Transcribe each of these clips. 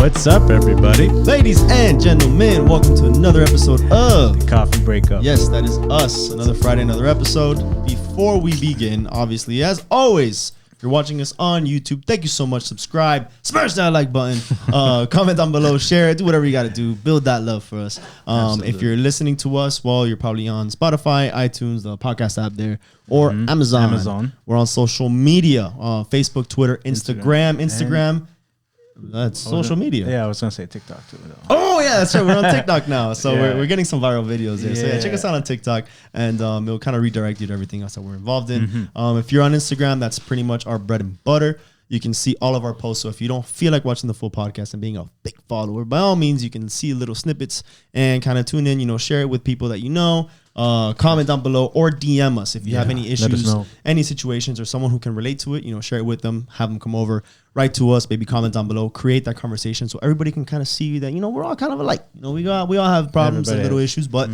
What's up, everybody? Ladies and gentlemen, welcome to another episode of The Coffee Breakup. Yes, that is us. Another Friday, another episode. Before we begin, obviously, as always, if you're watching us on YouTube, thank you so much. Subscribe, smash that like button, comment down below, share it, do whatever you got to do. Build that love for us. If you're listening to us, well, you're probably on Spotify, iTunes, the podcast app there, or Amazon. We're on social media, Facebook, Twitter, Instagram. That's social media. Yeah, I was going to say TikTok too. Oh, yeah, that's right. We're on TikTok now. So we're getting some viral videos there. So check us out on TikTok, and it'll kind of redirect you to everything else that we're involved in. If you're on Instagram, that's pretty much our bread and butter. You can see all of our posts. So if you don't feel like watching the full podcast and being a big follower, by all means, you can see little snippets and kind of tune in, share it with people that you know. Comment down below or DM us if you have any issues, any situations, or someone who can relate to it. Share it with them, have them come over, write to us, maybe comment down below, create that conversation so everybody can kind of see that we're all kind of alike. We all have problems and little issues, but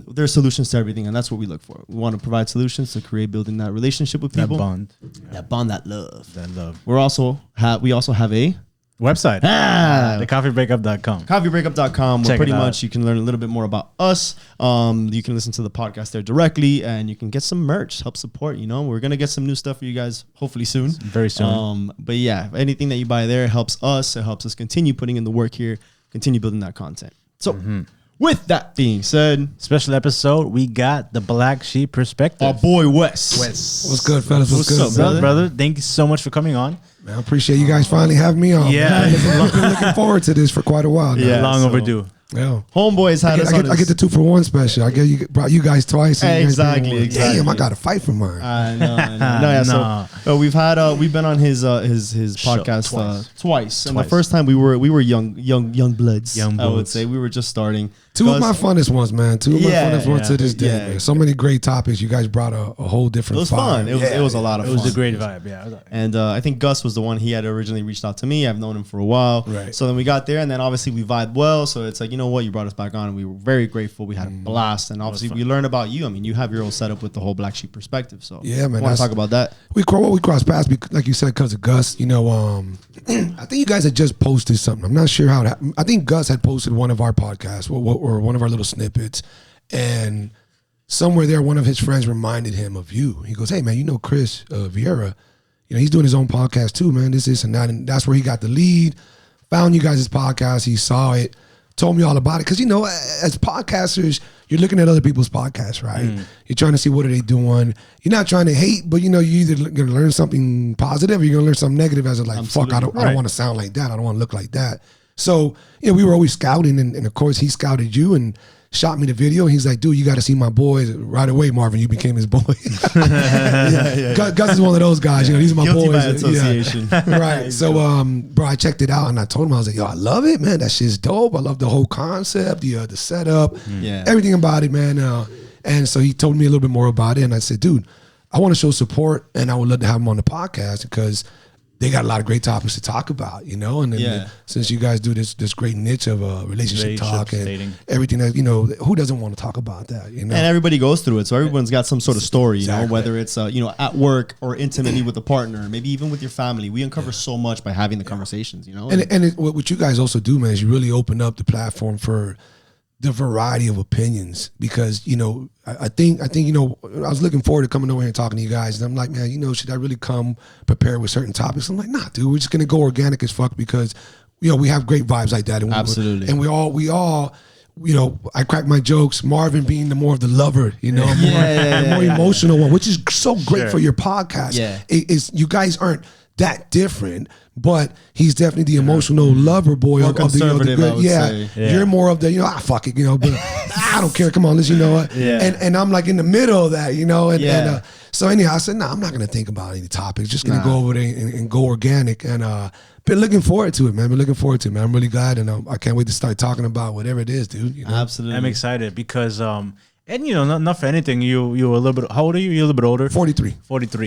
there's solutions to everything, and that's what we look for. We want to provide solutions to building that relationship with people, that bond, that love. We also have a website, thecoffeebreakup.com. Coffeebreakup.com, where pretty much you can learn a little bit more about us. You can listen to the podcast there directly, and you can get some merch, help support. We're going to get some new stuff for you guys hopefully soon. Very soon. But yeah, anything that you buy there helps us. It helps us continue putting in the work here, continue building that content. So with that being said, special episode, we got the Black Sheep perspective. Our boy Wes. What's good, fellas? What's good, brother? Thank you so much for coming on. Man, I appreciate you guys finally having me on. Yeah. I've been looking forward to this for quite a while now. Yeah, long overdue. Yeah. Homeboys had us on I get the 2-for-1 special. Brought you guys twice. Exactly. Damn, I got to fight for mine. I know. So we've been on his podcast twice. And the first time we were young bloods. I would say we were just starting. Two of my funnest ones, man. Two of my funnest ones to this day, man. So many great topics. You guys brought a whole different vibe. It was fun. It was a lot of fun. It was a great vibe, yeah. And I think Gus was the one. He had originally reached out to me. I've known him for a while. Right. So then we got there, and then obviously we vibed well. So it's like, you know what? You brought us back on, and we were very grateful. We had a blast. And obviously we learned about you. I mean, you have your own setup with the whole Black Sheep perspective. So yeah, man. I want to talk about that. We crossed paths, like you said, because of Gus. I think you guys had just posted something. I'm not sure how it happened. I think Gus had posted one of our podcasts or one of our little snippets, and somewhere there, one of his friends reminded him of you. He goes, "Hey, man, Chris Vieira, he's doing his own podcast too, man. This and that." And that's where he got the lead. Found you guys' podcast. He saw it, told me all about it. Because as podcasters, you're looking at other people's podcasts, right? You're trying to see what are they doing. You're not trying to hate, but you're either going to learn something positive or you're going to learn something negative. As like, fuck, I don't want to sound like that. I don't want to look like that. So we were always scouting, and of course he scouted you and shot me the video. He's like, dude, you got to see my boys right away, Marvin. You became his boy. Gus is one of those guys. These are my Guilty boys. by association. Right. So, bro, I checked it out and I told him, I was like, yo, I love it, man. That shit's dope. I love the whole concept, the setup, everything about it, man. And so he told me a little bit more about it, and I said, dude, I want to show support, and I would love to have him on the podcast because they got a lot of great topics to talk about, and then since you guys do this great niche of relationship talk and dating, everything that, who doesn't want to talk about that, And everybody goes through it. So everyone's got some sort of story, whether it's, at work or intimately with a partner, maybe even with your family. We uncover so much by having the conversations, And what you guys also do, man, is you really open up the platform for the variety of opinions because, I think, I was looking forward to coming over here and talking to you guys. And I'm like, man, should I really come prepared with certain topics? I'm like, nah, dude, we're just going to go organic as fuck because, we have great vibes like that. And absolutely. And we all, I crack my jokes, Marvin being the more of the lover, the more emotional one, which is so great for your podcast. Yeah. You guys aren't that different, but he's definitely the emotional lover boy more of conservative, the I would say. You're more of the, fuck it, but I don't care. Come on, let's, and I'm like in the middle of that, and so anyhow, I said, I'm not going to think about any topics, just going to go over there and go organic, and been looking forward to it, man. I'm really glad, and I can't wait to start talking about whatever it is, dude. Absolutely. I'm excited because, and not for anything, you were a little bit, how old are you? You're a little bit older? 43.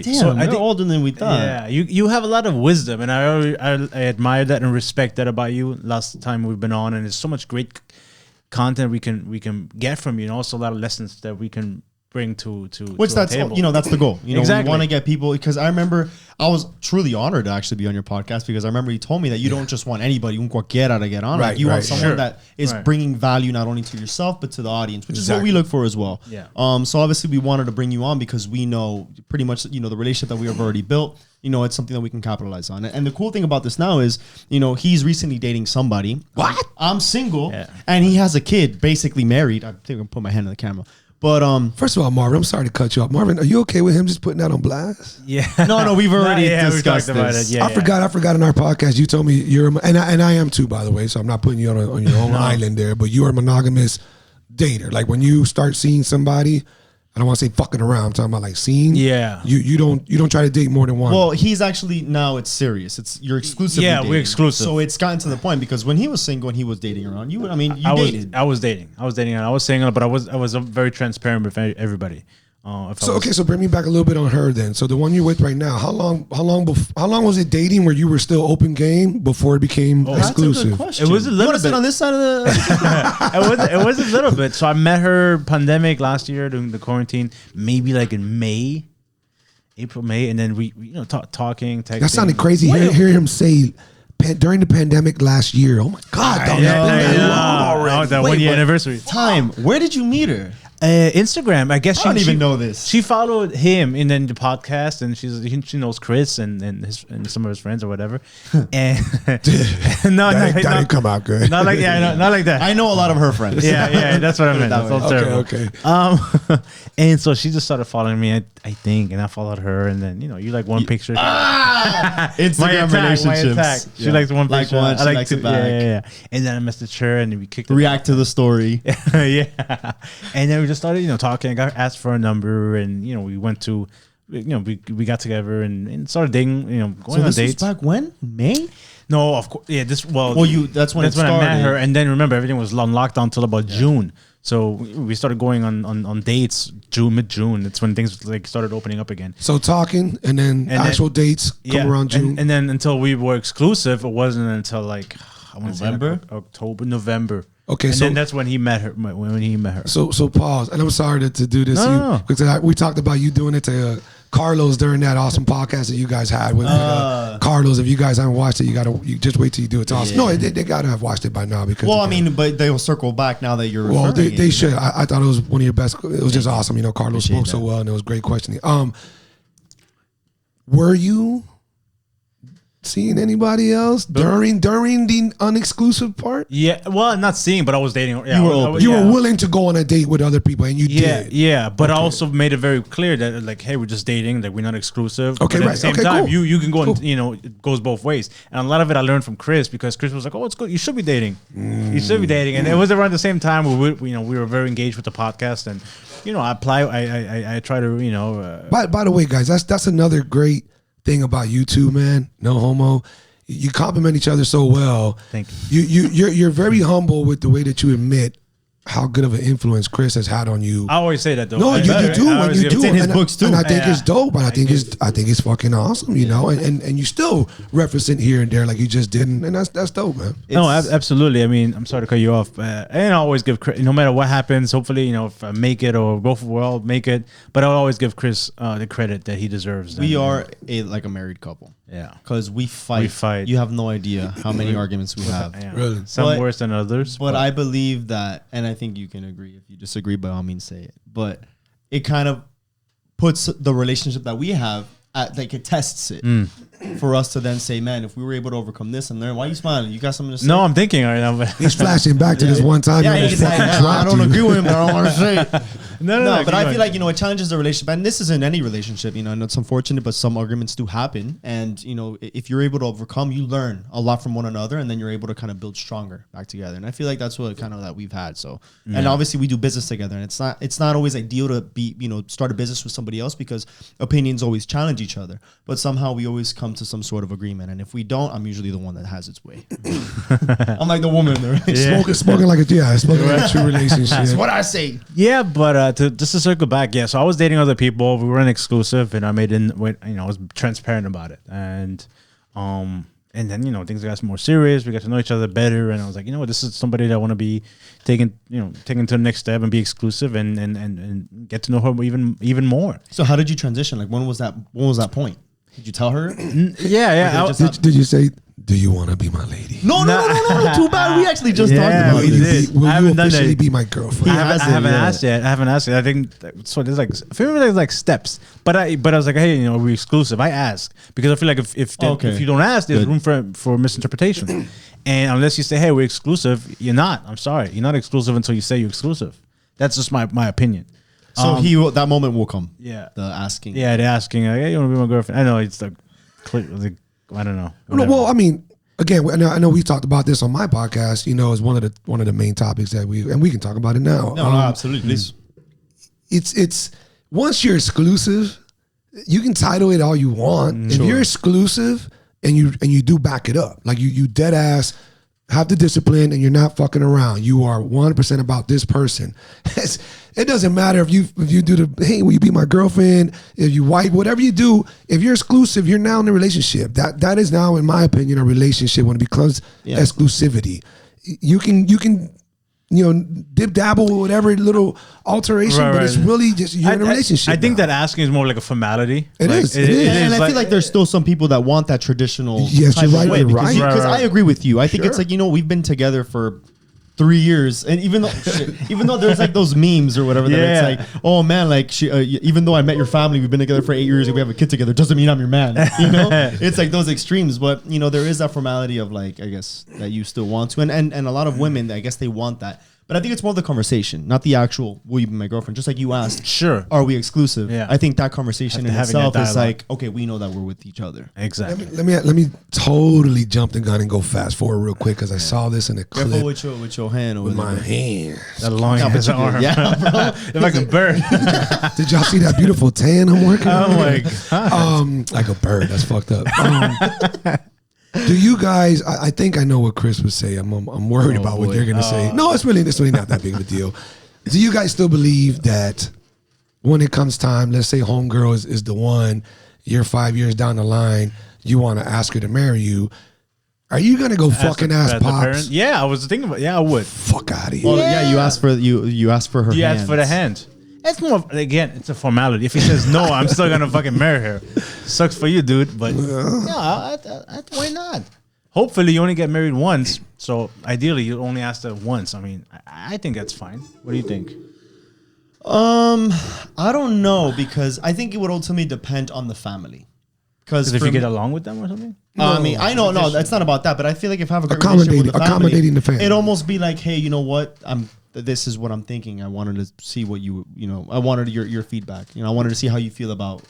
Damn, so I think older than we thought. Yeah, you have a lot of wisdom, and I admire that and respect that about you. Last time we've been on, and there's so much great content we can get from you, and also a lot of lessons that we can bring to which to that's a table. you know, that's the goal. You know, Exactly. we want to get people, because I remember I was truly honored to actually be on your podcast, because I remember you told me that you don't just want anybody, un cualquiera, to get on. Right, Like, you want right, someone sure. that is Right. bringing value not only to yourself but to the audience, which is what we Exactly. look for as well. Yeah. So obviously we wanted to bring you on because we know pretty much, you know, the relationship that we have already built. You know, it's something that we can capitalize on. And the cool thing about this now is, you know, he's recently dating somebody. What? I'm single, Yeah. and he has a kid, basically married. I think I'm gonna put my hand on the camera. But First of all, Marvin, I'm sorry to cut you off. Marvin, are you okay with him just putting that on blast? Yeah. no, we've already we discussed talked about this. it. Yeah, I forgot in our podcast you told me you're and I am too, by the way. So I'm not putting you on your own island there, but you are a monogamous dater. Like when you start seeing somebody, I don't want to say fucking around. I'm talking about like seeing. Yeah. You don't try to date more than one. Well, he's actually, now it's serious. It's you're exclusive. Yeah, we're exclusive. So it's gotten to the point, because when he was single and he was dating around, you dated. I was dating. And I was single, but I was very transparent with everybody. So bring me back a little bit on her then. So the one you're with right now, how long was it dating where you were still open game before it became exclusive? That's a good question. It was a You little wanna sit bit. on this side of the. it was a little bit. So I met her pandemic last year during the quarantine, maybe like in April, May, and then we talking, texting. That sounded crazy. Hear him say during the pandemic last year. Oh my God, dog, it's been that long already. That 1 year anniversary. Time. Where did you meet her? Instagram, I guess. I don't even know this. She followed him and then the podcast, and she knows Chris and some of his friends or whatever. And That didn't come out good. not like not like that. I know a lot of her friends. Yeah, that's what I meant. That's all terrible. Okay. And so she just started following me, I think, and I followed her, and then you like one picture. Instagram relationships. She likes one Like picture. one, she I like likes to, it back. Yeah. And then I messaged her, and we kicked it. React to the story. Yeah. And then we just started, talking. I got asked for a number, and we went to, we got together and started dating. Going on this dates. was back when? May? No, of course. Yeah, that's when I met her, and then remember everything was on lockdown till about June. So we started going on dates mid-June. That's when things like started opening up again. So talking and then actual dates come around June. And then until we were exclusive, it wasn't until like I want to say November? October, November. Okay, and so then that's when he met her. When he met her. So pause. And I'm sorry to do this. No. Because we talked about you doing it to Carlos during that awesome podcast that you guys had with Carlos. If you guys haven't watched it, you just wait till you do it. It's awesome. No, they gotta have watched it by now because. Well, I mean, but they will circle back now that you're. Well, they it. should. I thought it was one of your best. It was just awesome. Carlos spoke so well, and it was great questioning. Were you seeing anybody else during the unexclusive part? Yeah, well, not seeing, but I was dating. Yeah, You were willing to go on a date with other people, and you did. Yeah, but I also made it very clear that like, hey, we're just dating, like we're not exclusive. Okay, but at right. the same Okay, time, cool. you can go Cool. and it goes both ways. And a lot of it I learned from Chris because Chris was like, oh, it's good. You should be dating. You should be dating. And it was around the same time where we were very engaged with the podcast, and I try to By the way, guys, that's another great thing about you two, man. No homo. You compliment each other so well. Thank you. You're very humble with the way that you admit how good of an influence Chris has had on you. I always say that though. No, you do when you do. It's in his And books, too. And I think Yeah. it's dope. And I think it's fucking awesome. And you still reference it here and there like you just didn't. And that's dope, man. No, absolutely. I mean, I'm sorry to cut you off. And I always give Chris, no matter what happens, hopefully, if I make it or go for the world, make it. But I'll always give Chris the credit that he deserves. We are like a married couple. Yeah. Because we fight. We fight. You have no idea how many arguments we have. Yeah. Really? Some But- worse than others. But I believe that, and I think you can agree. If you disagree, by all means, say it. But it kind of puts the relationship that we have at, like, it tests it for us to then say, man, if we were able to overcome this and learn, why are you smiling? You got something to say? No, I'm thinking right now. But He's flashing back to this one time. Yeah, you he's almost like, fucking I dropped don't you. agree with him, but I don't want to say it. no, But I feel like, it challenges the relationship. And this is in any relationship, and it's unfortunate, but some arguments do happen. And, if you're able to overcome, you learn a lot from one another, and then you're able to kind of build stronger back together. And I feel like that's what kind of that we've had. So, and obviously we do business together, and it's not always ideal to be, start a business with somebody else because opinions always challenge each other. But somehow we always come to some sort of agreement. And if we don't, I'm usually the one that has its way. I'm like the woman, right? Yeah. Smoking like a true relationship. That's what I say. Yeah, but just to circle back, yeah. So I was dating other people. We weren't exclusive, and I was transparent about it. And And then, things got more serious. We got to know each other better. And I was like, this is somebody that I want to be taken to the next step and be exclusive and get to know her even more. So how did you transition? Like, when was that point? Did you tell her? Yeah. Did you say, do you want to be my lady? No. Too bad. We actually just talked about this. Will you officially be my girlfriend? I haven't asked yet. I think so. There's like steps, but I was like, hey, we're exclusive. I ask because I feel like if you don't ask, there's room for misinterpretation. And unless you say, hey, we're exclusive, you're not. I'm sorry, you're not exclusive until you say you're exclusive. That's just my opinion. So that moment will come. Yeah, the asking. Yeah, the asking. Like, hey, you want to be my girlfriend? I know it's like I don't know. Whatever. Well, I mean, again, I know we talked about this on my podcast. Is one of the main topics that we can talk about it now. No, absolutely. Please. It's once you're exclusive, you can title it all you want. If you're exclusive and you do back it up, like you dead ass have the discipline and you're not fucking around. You are 100% about this person. It doesn't matter if you do hey, will you be my girlfriend? If you wife, whatever you do, if you're exclusive, you're now in a relationship. That is now, in my opinion, a relationship when it becomes exclusivity. You can dip dabble whatever little alteration, but it's really just you're in a relationship. I think that asking is more like a formality. It is. And I feel like there's still some people that want that traditional. Yes, you're right. Because I agree with you. I think it's like, we've been together for 3 years, and even though there's like those memes or whatever, that it's like, oh man, like even though I met your family, we've been together for 8 years and we have a kid together, doesn't mean I'm your man. It's like those extremes, but there is that formality of like, I guess, that you still want to, and a lot of women, I guess they want that. But I think it's more the conversation, not the actual, will you be my girlfriend? Just like you asked, sure, are we exclusive? Yeah. I think that conversation in itself is like, okay, we know that we're with each other. Exactly. Let me totally jump the gun and go fast forward real quick because I saw this in a clip. Careful with your hand. With my hand. That long ass arm. Yeah, bro. They're like a bird. Did y'all see that beautiful tan I'm working on? Oh my God. Like a bird. That's fucked up. Do you guys? I think I know what Chris would say. I'm worried about what they're gonna say. No, it's really not that big of a deal. Do you guys still believe that when it comes time, let's say homegirl is the one, you're 5 years down the line, you want to ask her to marry you, are you gonna go fucking ask pops? Yeah, I was thinking about. Yeah, I would. Fuck out of here. Well, yeah, you asked for her. You asked for the hand. It's more it's a formality. If he says no, I'm still gonna fucking marry her. Sucks for you, dude. But why not? Hopefully, you only get married once. So ideally, you only ask that once. I mean, I think that's fine. What do you think? I don't know, because I think it would ultimately depend on the family. Because if you get along with them or something. I mean, I know, no, it's not about that. But I feel like if I have a great relationship with the family, accommodating the family, it'd almost be like, hey, you know what? This is what I'm thinking. I wanted to see what I wanted your feedback. I wanted to see how you feel about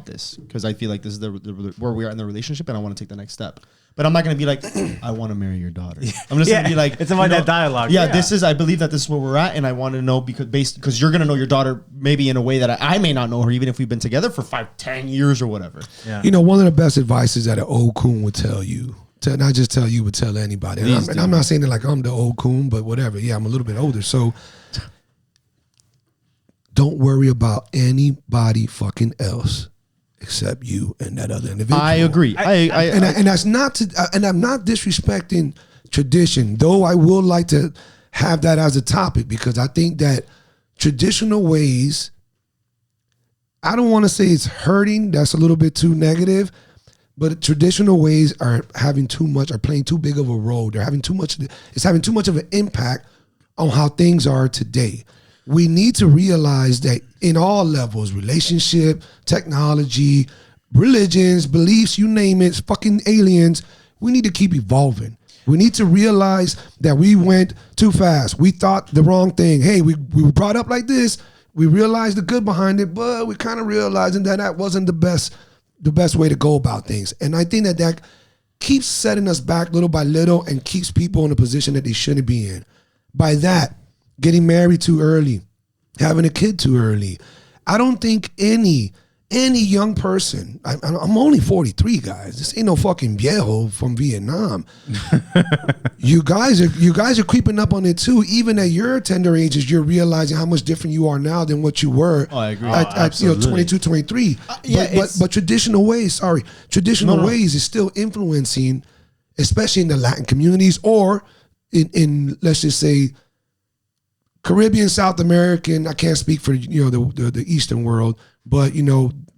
this, because I feel like this is where we are in the relationship, and I want to take the next step. But I'm not going to be like, I want to marry your daughter. I'm just going to be like, it's about that dialogue. Yeah, I believe that this is where we're at, and I want to know because you're going to know your daughter maybe in a way that I may not know her, even if we've been together for 5-10 years or whatever. Yeah. One of the best advices that an old coon would tell you, not just tell you, but tell anybody. And I'm not saying that like I'm the old coon, but whatever. Yeah, I'm a little bit older. So don't worry about anybody fucking else except you and that other individual. I agree. And that's not and I'm not disrespecting tradition, though I would like to have that as a topic, because I think that traditional ways, I don't want to say it's hurting, that's a little bit too negative, but traditional ways are playing too big of a role. It's having too much of an impact on how things are today. We need to realize that in all levels, relationship, technology, religions, beliefs, you name it, fucking aliens, we need to keep evolving. We need to realize that we went too fast. We thought the wrong thing. Hey, we were brought up like this. We realized the good behind it, but we kind of realizing that wasn't the best way to go about things. And I think that keeps setting us back little by little and keeps people in a position that they shouldn't be in. By that, getting married too early, having a kid too early. I don't think any young person, I'm only 43, guys. This ain't no fucking viejo from Vietnam. You guys are creeping up on it too. Even at your tender ages, you're realizing how much different you are now than what you were. Oh, I agree. At 22, 23. But traditional ways, ways is still influencing especially in the Latin communities or in let's just say Caribbean, South American. I can't speak for the Eastern world, but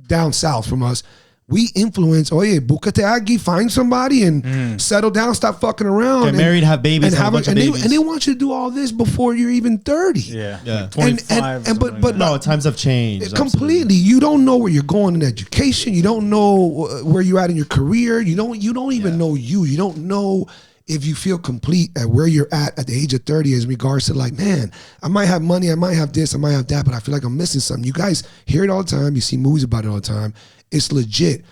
down south from us, we influence. Oye, búscate aquí, find somebody and settle down, stop fucking around, get married, have babies, and they want you to do all this before you're even 30. Yeah. Like 25. But no, times have changed completely. Absolutely. You don't know where you're going in education. You don't know where you're at in your career. You don't even know you. You don't know if you feel complete at where you're at the age of 30 as regards to like, man, I might have money, I might have this, I might have that, but I feel like I'm missing something. You guys hear it all the time. You see movies about it all the time. It's legit.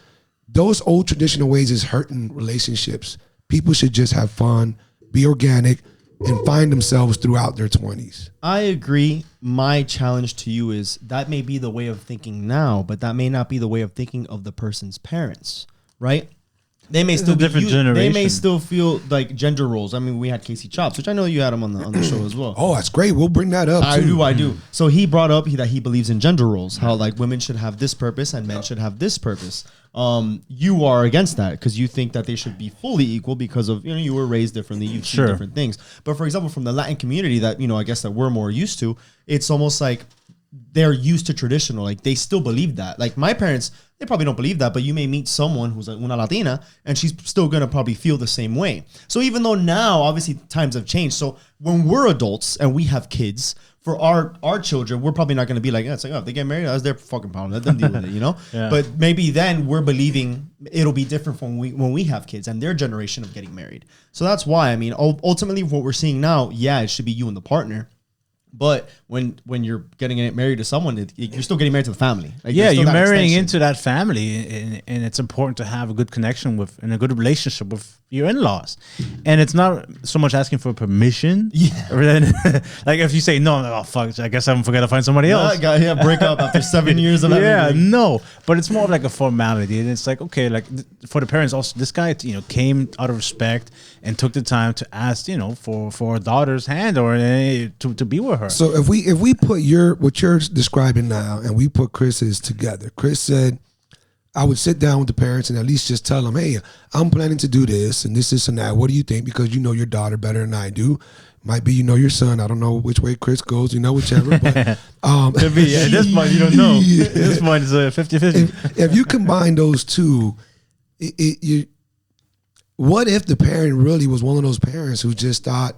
Those old traditional ways is hurting relationships. People should just have fun, be organic, and find themselves throughout their 20s. I agree. My challenge to you is that may be the way of thinking now, but that may not be the way of thinking of the person's parents, right? They may still be different generation. They may still feel like gender roles. I mean, we had Casey Chops, which I know you had him on the show as well. Oh, that's great. We'll bring that up. I do. So he brought up that he believes in gender roles, how like women should have this purpose and men should have this purpose. You are against that because you think that they should be fully equal because of you were raised differently, you've seen different things. But for example, from the Latin community that I guess that we're more used to, it's almost like they're used to traditional. Like they still believe that. Like my parents, they probably don't believe that, but you may meet someone who's una Latina and she's still going to probably feel the same way. So even though now, obviously times have changed. So when we're adults and we have kids, for our children, we're probably not going to be like, it's like, if they get married, that's their fucking problem. Let them deal with it, Yeah. But maybe then we're believing it'll be different from when we have kids and their generation of getting married. So that's why, I mean, ultimately what we're seeing now, it should be you and the partner. But when you're getting married to someone, you're still getting married to the family. Like you're marrying into that family, and it's important to have a good connection with and a good relationship with your in-laws. And it's not so much asking for permission. Yeah. Like if you say no, oh fuck, I guess I'm forgot to find somebody else. Break up after 7 years of everything. No. But it's more of like a formality, and it's like okay, like for the parents also, this guy came out of respect and took the time to ask for a daughter's hand or to be with her. So if we put what you're describing now and we put Chris's together, Chris said, I would sit down with the parents and at least just tell them, hey, I'm planning to do this and this and that. What do you think? Because you know your daughter better than I do. Might be your son. I don't know which way Chris goes, whichever. But could be. At this point, you don't know. Yeah. At this point, it's a 50-50. If you combine those two, what if the parent really was one of those parents who just thought,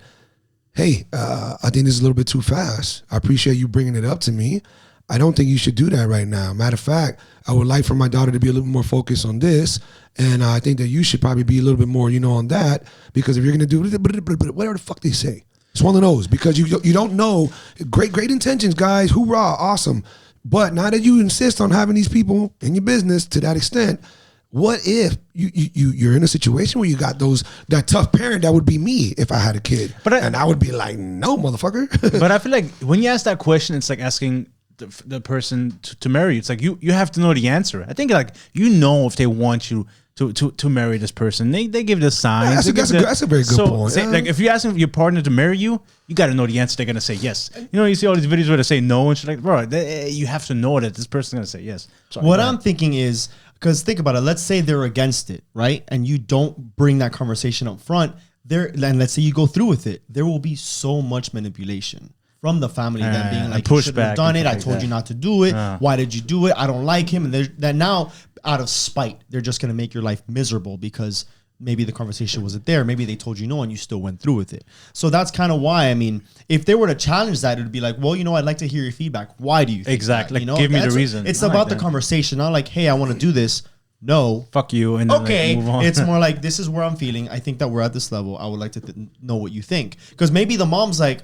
hey, I think this is a little bit too fast. I appreciate you bringing it up to me. I don't think you should do that right now. Matter of fact, I would like for my daughter to be a little more focused on this. And I think that you should probably be a little bit more, on that. Because if you're going to do whatever the fuck they say. It's one of those. Because you don't know. Great intentions, guys. Hoorah. Awesome. But now that you insist on having these people in your business to that extent, what if you're in a situation where you got that tough parent that would be me if I had a kid, and I would be like, no, motherfucker. But I feel like when you ask that question, it's like asking the person to marry you. It's like you have to know the answer. I think like if they want you to marry this person, they give the signs. That's a very good point. Say, like if you're asking your partner to marry you, you got to know the answer. They're gonna say yes. You see all these videos where they say no, and she's like, bro, you have to know that this person's gonna say yes. Sorry, what I'm thinking is. Because think about it. Let's say they're against it, right? And you don't bring that conversation up front. And let's say you go through with it. There will be so much manipulation from the family then being like, you shouldn't have done it. I told you not to do it. Why did you do it? I don't like him. And then now, out of spite, they're just going to make your life miserable because maybe the conversation wasn't there. Maybe they told you no and you still went through with it. So that's kind of why, I mean, if they were to challenge that, it would be like, well, I'd like to hear your feedback. Why do you think exactly that? Like, give me the reason. It's about the conversation, not like, hey, I want to do this. No. Fuck you. And then okay. move on. It's more like, this is where I'm feeling. I think that we're at this level. I would like to know what you think. Because maybe the mom's like,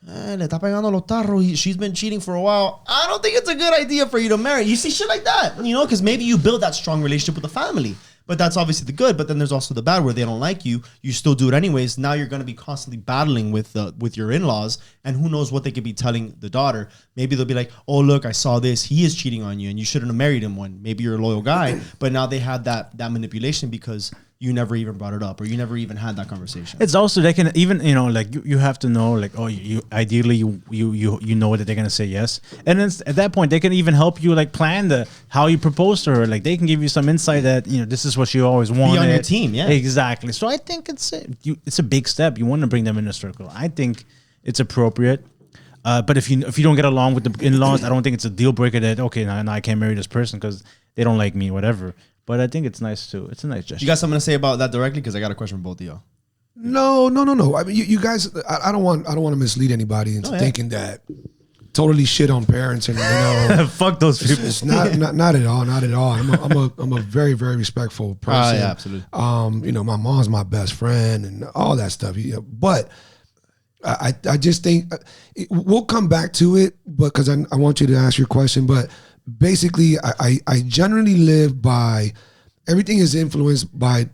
le está pegando los tarros. She's been cheating for a while. I don't think it's a good idea for you to marry. You see shit like that, because maybe you build that strong relationship with the family. But that's obviously the good. But then there's also the bad where they don't like you. You still do it anyways. Now you're going to be constantly battling with your in-laws. And who knows what they could be telling the daughter. Maybe they'll be like, oh, look, I saw this. He is cheating on you and you shouldn't have married him when maybe you're a loyal guy. But now they have that manipulation because you never even brought it up or you never even had that conversation. It's also they can even like you have to know like you ideally you know that they're gonna say yes, and then at that point they can even help you like plan how you propose to her. Like they can give you some insight that this is what she always wanted. Be on your team, yeah, exactly. So I think it's a big step. You want to bring them in a circle. I think it's appropriate. But if you don't get along with the in-laws, I don't think it's a deal breaker that okay now I can't marry this person because they don't like me, whatever. But I think it's nice too. It's a nice gesture. You got something to say about that directly? Because I got a question for both of y'all. No. I mean, you guys. I don't want to mislead anybody into thinking that totally shit on parents and fuck those people. It's not at all. Not at all. I'm a very very respectful person. Yeah, absolutely. My mom's my best friend and all that stuff. But I just think we'll come back to it. But because I want you to ask your question, but. Basically, I generally live by everything is influenced by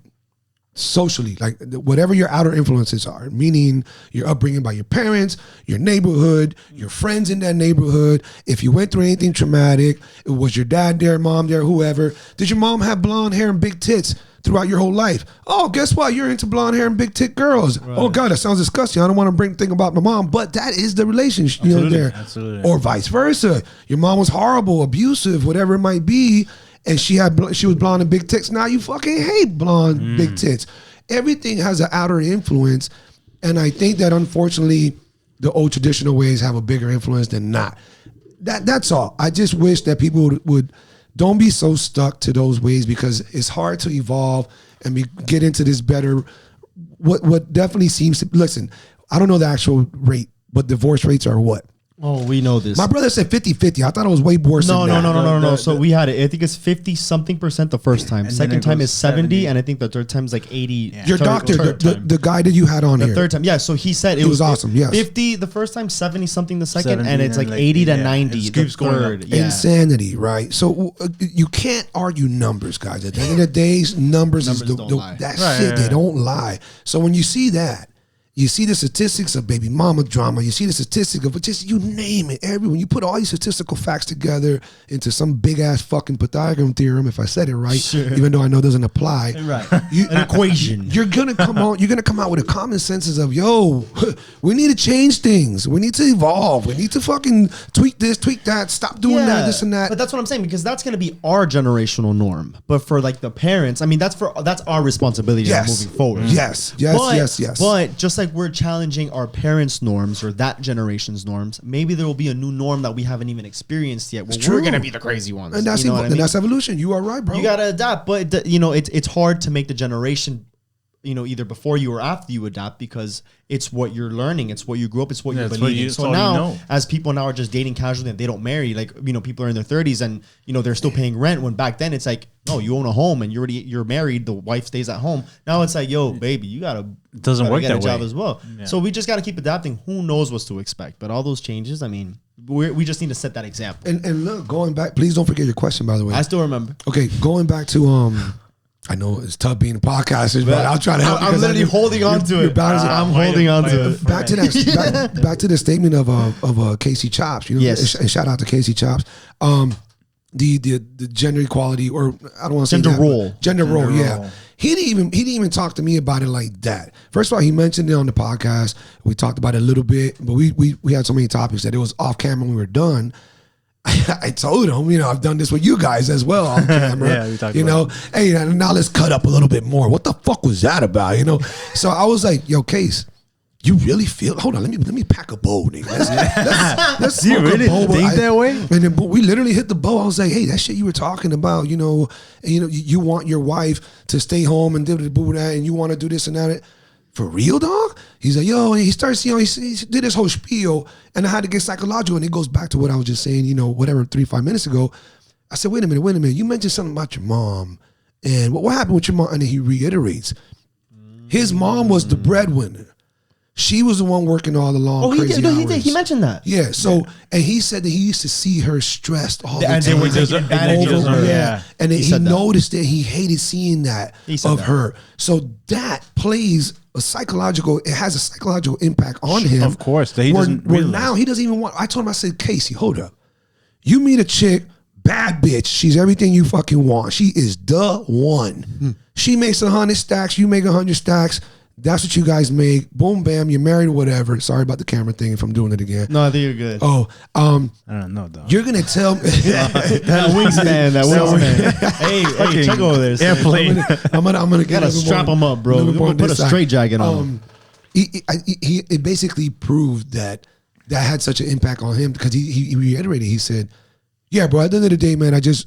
socially, like whatever your outer influences are, meaning your upbringing by your parents, your neighborhood, your friends in that neighborhood. If you went through anything traumatic, was your dad there, mom there, whoever. Did your mom have blonde hair and big tits throughout your whole life? Oh, guess what? You're into blonde hair and big tit girls. Right. Oh God, that sounds disgusting. I don't want to think about my mom, but that is the relationship, there. Absolutely. Or vice versa. Your mom was horrible, abusive, whatever it might be, and she was blonde and big tits. Now you fucking hate blonde, big tits. Everything has an outer influence, and I think that unfortunately, the old traditional ways have a bigger influence than not. That's all. I just wish that people would. Don't be so stuck to those ways because it's hard to evolve and get into this better. What definitely seems to listen. I don't know the actual rate, but divorce rates are what? Oh, we know this. My brother said 50-50. I thought it was way worse than that. No. So we had it. I think it's 50-something% the first time. Second time is 70, and I think the third time is like 80. Yeah. Your doctor, the guy that you had on here. The third time. Yeah, so he said it was awesome, yes. 50 the first time, 70-something the second, and it's like 80 to 90 the third. Yeah. Insanity, right? So you can't argue numbers, guys. At the end of the day, numbers is don't lie. That shit. They don't lie. So when you see that, you see the statistics of baby mama drama. You see the statistics of just you name it. When you put all these statistical facts together into some big ass fucking Pythagorean theorem, if I said it right, even though I know it doesn't apply, right? An equation. You're gonna come out with a common sense of we need to change things. We need to evolve. We need to fucking tweak this, tweak that. Stop doing that, this and that. But that's what I'm saying because that's gonna be our generational norm. But for like the parents, I mean, that's our responsibility moving forward. Yes. But just like we're challenging our parents' norms or that generation's norms, maybe there will be a new norm that we haven't even experienced yet. Well, we're gonna be the crazy ones, and that's evolution. You are right, bro. You gotta adapt, but it's hard to make the generation, either before you or after you adapt because it's what you're learning, it's what you grew up, it's what you're believing. So now, as people now are just dating casually and they don't marry, like people are in their 30s and they're still paying rent. When back then it's like, no, you own a home and you're married, the wife stays at home. Now it's like, yo, baby, you gotta work get that a job way as well. Yeah. So we just gotta keep adapting. Who knows what to expect? But all those changes, I mean, we just need to set that example. And look, going back, please don't forget your question, by the way. I still remember. Okay, going back to I know it's tough being a podcaster, but I'll try to help. I'm literally holding on to it. I'm holding on to it. Back to that. Back to the statement of Casey Chops. Yes. And shout out to Casey Chops. The gender equality, or I don't want to say gender role. Yeah. He didn't even talk to me about it like that. First of all, he mentioned it on the podcast. We talked about it a little bit, but we had so many topics that it was off camera when we were done. I told him, I've done this with you guys as well on camera. We talked about it. Hey, now let's cut up a little bit more. What the fuck was that about? So I was like, yo, Case, you really feel? Hold on, let me pack a bowl, nigga. Let's do you really think that way? And then we literally hit the bowl. I was like, hey, that shit you were talking about, you want your wife to stay home and do that, and you want to do this and that. For real, dog? He's like, yo, and he starts, he did this whole spiel, and I had to get psychological, and it goes back to what I was just saying, 3-5 minutes ago. I said, wait a minute. You mentioned something about your mom, and what happened with your mom? And then he reiterates, his mom was the breadwinner. She was the one working all along. Oh, he did. He mentioned that. Yeah. So, and he said that he used to see her stressed all the time. They were just advantages. Yeah. And then he noticed that he hated seeing that of her. So that plays it has a psychological impact on him. Of course. That he doesn't realize. Now he doesn't even want, I told him, I said, Casey, hold up. You meet a chick, bad bitch. She's everything you fucking want. She is the one. She makes 100 stacks. You make 100 stacks. That's what you guys make. Boom, bam. You're married or whatever. Sorry about the camera thing if I'm doing it again. No, I think you're good. Oh, I don't know, though. you're gonna tell me that wingspan. That wingspan. hey, check over there. Airplane. I'm gonna get Gotta strap him up, bro. We're gonna put a straight jacket on him. It basically proved that had such an impact on him because he reiterated. He said, "Yeah, bro. At the end of the day, man, I just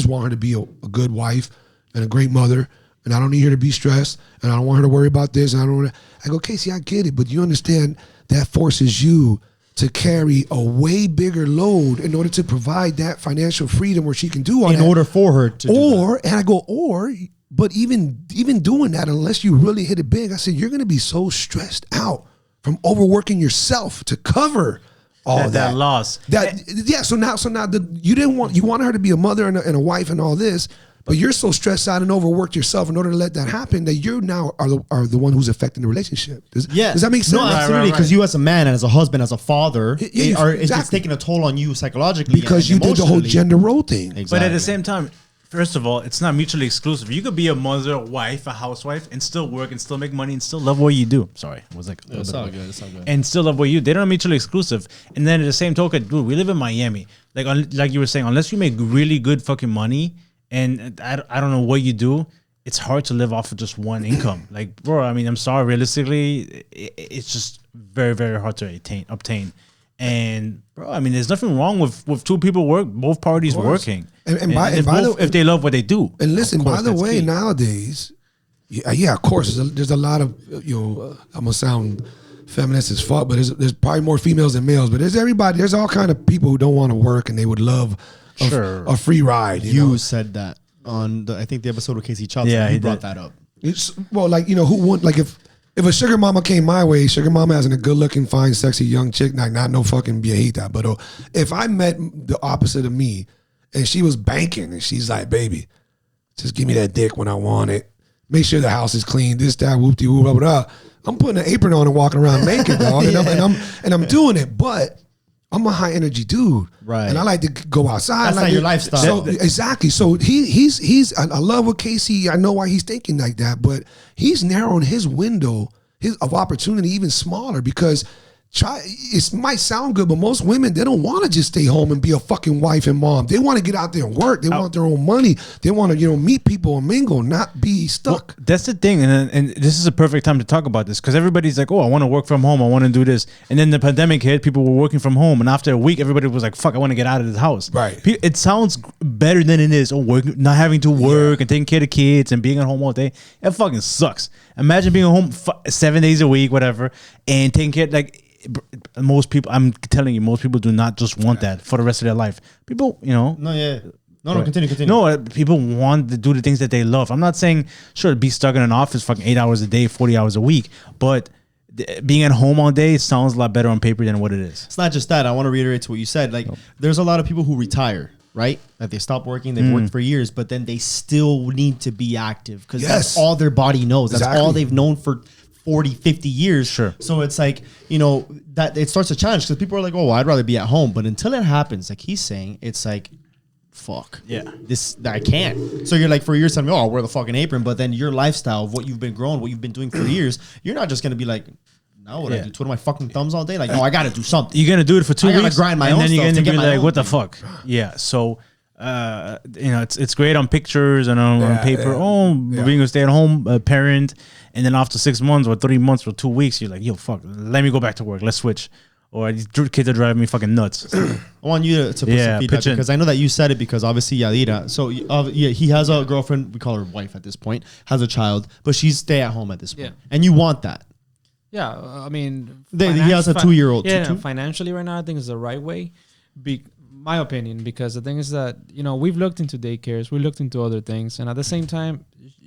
want her to be a good wife and a great mother, and I don't need her to be stressed, and I don't want her to worry about this. And I don't want to." I go, "Casey, I get it, but you understand that forces you to carry a way bigger load in order to provide that financial freedom where she can do all that. In order for her to do that. And I go, but even doing that, unless you really hit it big, I said, you're going to be so stressed out from overworking yourself to cover all that loss. So now you want her to be a mother and a wife and all this, but you're so stressed out and overworked yourself in order to let that happen that you now are the one who's affecting the relationship. Does that make sense? No, absolutely. Because you as a man and as a husband, as a father, it's taking a toll on you psychologically. Because you did the whole gender role thing. Exactly. But at the same time, first of all, it's not mutually exclusive. You could be a mother, a wife, a housewife, and still work and still make money and still love what you do. Sorry, I was like, it's all good. It's all good. And still love what you do. They don't mutually exclusive. And then at the same token, dude, we live in Miami. Like you were saying, unless you make really good fucking money, and I don't know what you do, it's hard to live off of just one income. Like, bro, I mean, I'm sorry, realistically, it's just very, very hard to obtain. And bro, I mean, there's nothing wrong with two people both parties working. If they love what they do. And listen, by the way, nowadays, of course, there's a lot of, I'm gonna sound feminist as fuck, but there's probably more females than males. But there's all kind of people who don't want to work and they would love a free ride. You know? Said that on I think the episode with Casey Chops. Yeah, he brought that up. Who wouldn't, like if a sugar mama came my way, sugar mama as in a good looking, fine, sexy young chick, not no fucking viejita, but if I met the opposite of me and she was banking and she's like, baby, just give me that dick when I want it. Make sure the house is clean, this, that, whoop-de-whoop, blah, blah, blah. I'm putting an apron on and walking around naked, dog, and I'm doing it, but I'm a high energy dude, right? And I like to go outside. That's like not your lifestyle. So, exactly. So he's. I love what Casey. I know why he's thinking like that, but he's narrowing his window of opportunity even smaller because. It might sound good, but most women, they don't want to just stay home and be a fucking wife and mom. They want to get out there and work. They want their own money. They want to, meet people and mingle, not be stuck. Well, that's the thing, and this is a perfect time to talk about this because everybody's like, "Oh, I want to work from home. I want to do this." And then the pandemic hit. People were working from home, and after a week, everybody was like, "Fuck, I want to get out of this house." Right. It sounds better than it is. Not having to work and taking care of kids and being at home all day. It fucking sucks. Imagine being at home 7 days a week, whatever, and taking care most people, I'm telling you, most people do not just want that for the rest of their life. People, No, continue. No, people want to do the things that they love. I'm not saying, sure, be stuck in an office fucking 8 hours a day, 40 hours a week, but being at home all day sounds a lot better on paper than what it is. It's not just that. I want to reiterate to what you said. There's a lot of people who retire, right? That they stop working, they've worked for years, but then they still need to be active because that's all their body knows. That's all they've known for 40, 50 years. Sure. So it's like, that it starts to challenge because people are like, oh, I'd rather be at home. But until it happens, like he's saying, it's like, fuck. Yeah. I can't. So you're like, for years telling me, oh, I'll wear the fucking apron. But then your lifestyle of what you've been growing, what you've been doing for years, you're not just going to be like, now what I do? Twiddle my fucking thumbs all day? Like, no, I got to do something. You're going to do it for 2 weeks. I got to grind my and own then you're stuff going to to be get my like, what the thing. fuck? Yeah. So, it's great on pictures and on paper. Being a stay-at-home parent. And then after 6 months or 3 months or 2 weeks, you're like, yo, fuck, let me go back to work. Let's switch. Or these kids are driving me fucking nuts. I want you to put some feedback because I know that you said it because obviously Yadira. So he has a girlfriend. We call her wife at this point. Has a child, but she's stay at home at this point. Yeah. And you want that. Yeah, I mean, he has a 2-year-old. Yeah, financially right now, I think it's the right way. My opinion, because the thing is that we've looked into daycares, we looked into other things, and at the same time,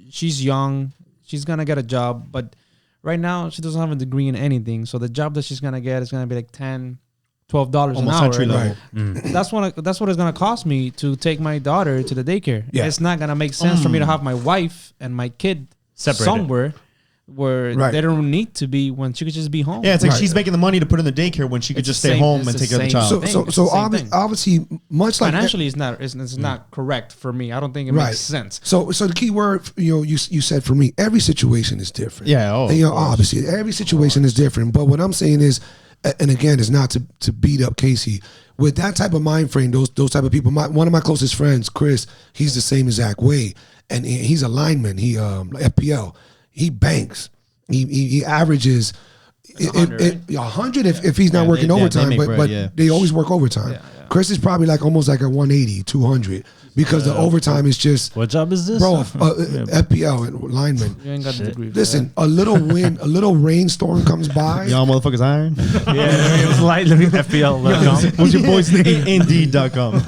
she's young. She's going to get a job, but right now she doesn't have a degree in anything. So the job that she's going to get is going to be like $10, $12 almost an hour. entry level. That's what it's going to cost me to take my daughter to the daycare. Yeah. It's not going to make sense for me to have my wife and my kid separated somewhere where Right. they don't need to be when she could just be home. Yeah, it's like Right. she's making the money to put in the daycare when she could It's just the stay same- home it's and the take care of the same child. So thing. so It's so the same obvi- thing. obviously, much like Financially, it's not correct for me. I don't think it Right. makes sense. So the key word, you said for me, every situation is different. Yeah, oh, and, of course. obviously every situation is different. But what I'm saying is, and again, is not to beat up Casey. With that type of mind frame, those type of people. One of my closest friends, Chris, he's the same exact way, and he's a lineman. He FPL. He banks. He averages. 100 if he's not Yeah, working they overtime, make but bread, but yeah. they always work overtime. Yeah. Chris is probably like almost like a 180, 200 because the overtime is just What job is this? bro. FPL and lineman. You ain't got the degree. for Listen, a little wind, a little rainstorm comes by. Y'all motherfuckers iron? Yeah, it was like FPL. What's your boy's name? Indeed.com.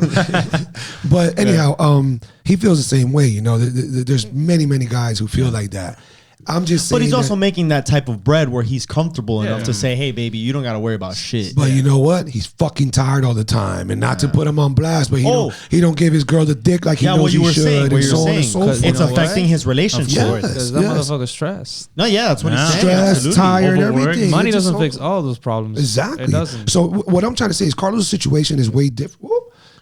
But anyhow, he feels the same way. You know, there's many guys who feel like that. I'm just saying. But he's also that, making that type of bread where he's comfortable enough Yeah. to say, hey, baby, you don't got to worry about shit. But you know what? He's fucking tired all the time, and not to put him on blast, but Oh. he don't give his girl the dick like he Yeah, knows what you he were should, saying, and what you so were on and saying. so Because forth. It's you know affecting what? his relationship. Yes. Because that Yes. motherfucker's stressed. No, yeah, that's what he's saying. Stressed, Absolutely. tired, Overworked. everything. Money It's just doesn't so- fix all those problems. Exactly. It doesn't. So what I'm trying to say is Carlos' situation is way different.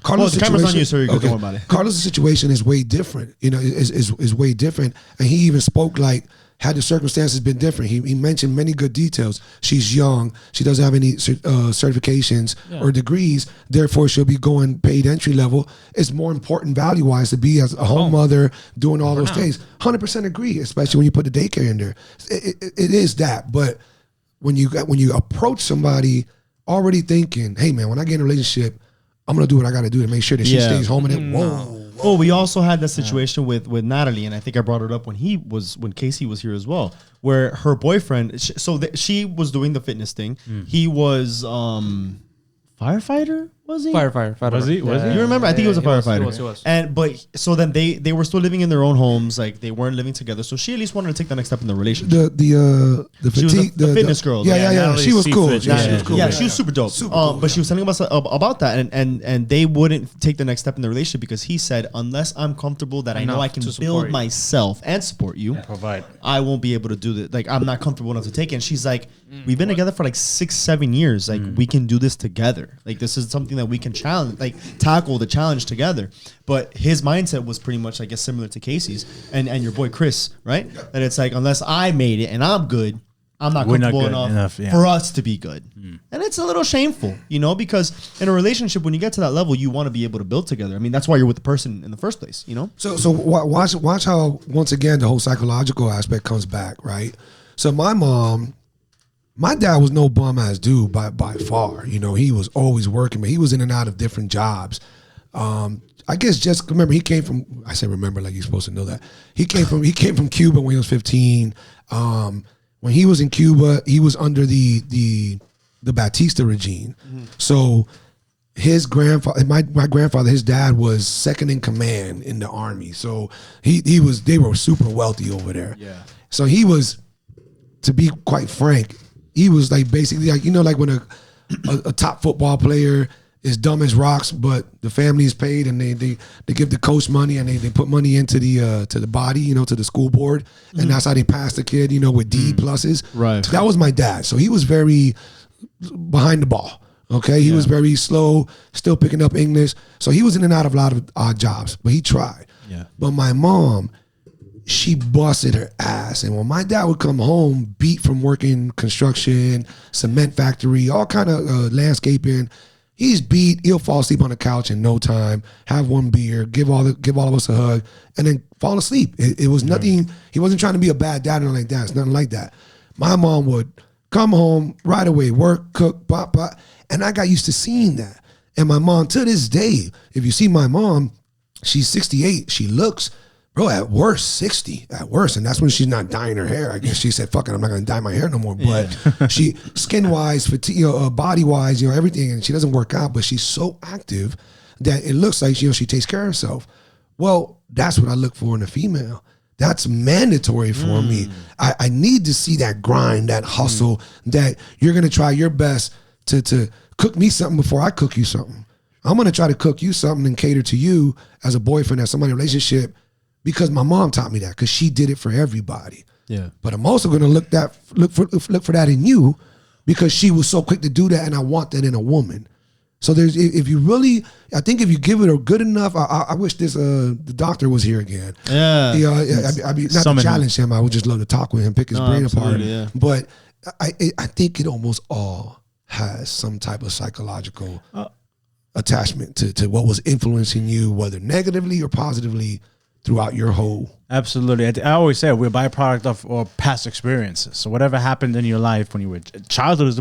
Oh, the camera's on you, so you're good. Don't worry about it. Carlos' situation is way different. You know, is way different, and he even spoke like had the circumstances been different. He mentioned many good details. She's young. She doesn't have any certifications or degrees. Therefore, she'll be going paid entry level. It's more important value wise to be as a home mother doing all those things. 100% agree, especially when you put the daycare in there. It is that, but when you approach somebody already thinking, hey man, when I get in a relationship, I'm gonna do what I got to do to make sure that she Yeah. stays home. And then whoa. Oh, we also had that situation with Natalie, and I think I brought it up when Casey was here as well, where her boyfriend. She was doing the fitness thing. He was firefighter. Was he? Firefighter. Was he? Was he? You remember? I think he was a firefighter. He was. But so then they were still living in their own homes, like they weren't living together. So she at least wanted to take the next step in the relationship. The She was fatigue, the fitness girl. Yeah. Natalie She was cool. Seaford, Yeah, yeah. she was cool. Yeah, she was super dope. But she was telling us about that, and they wouldn't take the next step in the relationship because he said, unless I'm comfortable that I know Enough I can to support build you. myself and support you, Provide. I won't be able to do this. Like, I'm not comfortable enough to take it. And she's like, we've been together for like 6-7 years. Like, we can do this together. Like, this is something that we can challenge, like tackle the challenge together. But his mindset was pretty much, I guess, similar to Casey's and your boy Chris, right? That it's like, unless I made it and I'm good, I'm not We're not comfortable good enough, enough, yeah. for us to be good. And it's a little shameful, you know, because in a relationship, when you get to that level, you want to be able to build together. I mean, that's why you're with the person in the first place, you know? So watch how once again the whole psychological aspect comes back, right? So my dad was no bum ass dude by far. You know, he was always working, but he was in and out of different jobs. I guess just remember he came from. I say remember like you're supposed to know that he came from Cuba when he was 15. When he was in Cuba, he was under the Batista regime. So his grandfather, my grandfather, his dad was second in command in the army. So they were super wealthy over there. Yeah. So he was, to be quite frank, he was like basically like, you know, like when a top football player is dumb as rocks, but the family is paid and they give the coach money and they put money into the body, you know, to the school board, and that's how they pass the kid, you know, with D pluses. Right. That was my dad. So he was very behind the ball. Okay, he was very slow, still picking up English. So he was in and out of a lot of odd jobs, but he tried. Yeah. But my mom, she busted her ass. And when my dad would come home, beat from working construction, cement factory, all kind of landscaping, he's beat. He'll fall asleep on the couch in no time, have one beer, give all of us a hug, and then fall asleep. It was nothing. He wasn't trying to be a bad dad or like that. It's nothing like that. My mom would come home right away, work, cook, pop. And I got used to seeing that. And my mom, to this day, if you see my mom, she's 68. She looks, bro, at worst, 60, at worst. And that's when she's not dyeing her hair. I guess she said, fuck it, I'm not going to dye my hair no more. But she, skin-wise, fatigue, body-wise, you know, everything. And she doesn't work out, but she's so active that it looks like, you know, she takes care of herself. Well, that's what I look for in a female. That's mandatory for me. I need to see that grind, that hustle, that you're going to try your best to cook me something before I cook you something. I'm going to try to cook you something and cater to you as a boyfriend, as somebody in a relationship, because my mom taught me that, because she did it for everybody. Yeah. But I'm also going to look for that in you because she was so quick to do that, and I want that in a woman. So there's, if you really, I think if you give it a good enough, I wish the doctor was here again. Yeah. I'd be not to challenge him. I would just love to talk with him, pick his brain apart. Yeah. But I think it almost all has some type of psychological attachment to what was influencing you, whether negatively or positively, throughout your whole. Absolutely. I always say we're a byproduct of our past experiences. So whatever happened in your life when you were childhood is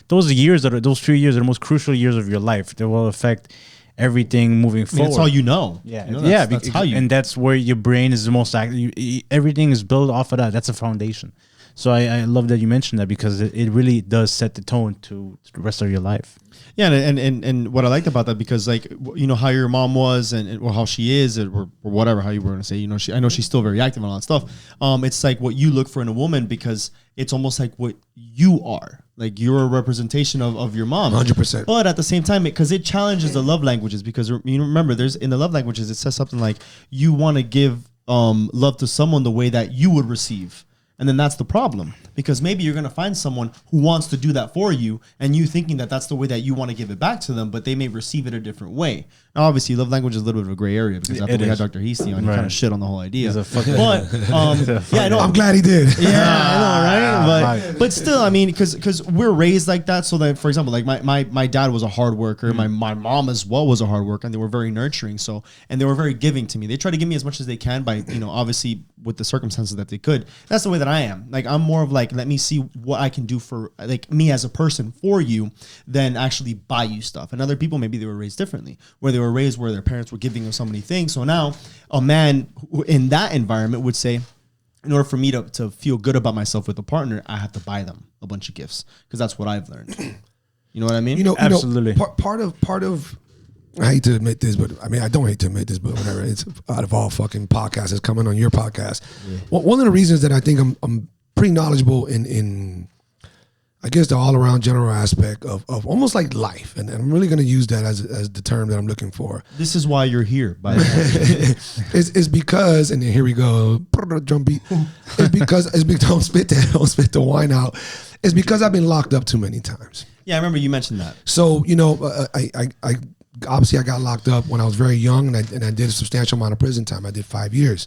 those few years are the most crucial years of your life. They will affect everything moving forward. That's all you know. Yeah. You know, that's how you. And that's where your brain is the most active. Everything is built off of that. That's a foundation. So I love that you mentioned that because it really does set the tone to the rest of your life. Yeah, and what I liked about that, because like, you know, how your mom was and or how she is or whatever, how you were going to say, you know, I know she's still very active and all that stuff. It's like what you look for in a woman, because it's almost like what you are. Like you're a representation of your mom. 100%. But at the same time, because it challenges the love languages, because you remember there's in the love languages, it says something like you want to give love to someone the way that you would receive. And then that's the problem, because maybe you're going to find someone who wants to do that for you, and you thinking that that's the way that you want to give it back to them, but they may receive it a different way. Now, obviously, love language is a little bit of a gray area, because after we had Dr. Hasty on, he kind of shit on the whole idea. But yeah, I know. I'm glad he did. Yeah, I know, right? But still, I mean, because we're raised like that. So that, for example, like my dad was a hard worker. My mom as well was a hard worker, and they were very nurturing. So, and they were very giving to me. They try to give me as much as they can by, you know, obviously with the circumstances that they could. That's the way that I am. Like, I'm more of like, let me see what I can do for like me as a person for you than actually buy you stuff. And other people, maybe they were raised differently, where they were raised where their parents were giving them so many things. So now a man who in that environment would say, in order for me to feel good about myself with a partner, I have to buy them a bunch of gifts, because that's what I've learned. You know what I mean? You know, absolutely. Part of I hate to admit this, but I mean, I don't hate to admit this, but whatever. It's out of all fucking podcasts, it's coming on your podcast. Yeah. Well, one of the reasons that I think I'm pretty knowledgeable in I guess the all around general aspect of almost like life, and I'm really going to use that as the term that I'm looking for. This is why you're here, by the way. It's because, and then here we go, drum beat. It's because don't spit the wine out. It's because I've been locked up too many times. Yeah, I remember you mentioned that. So you know, I obviously I got locked up when I was very young, and I did a substantial amount of prison time. I did 5 years.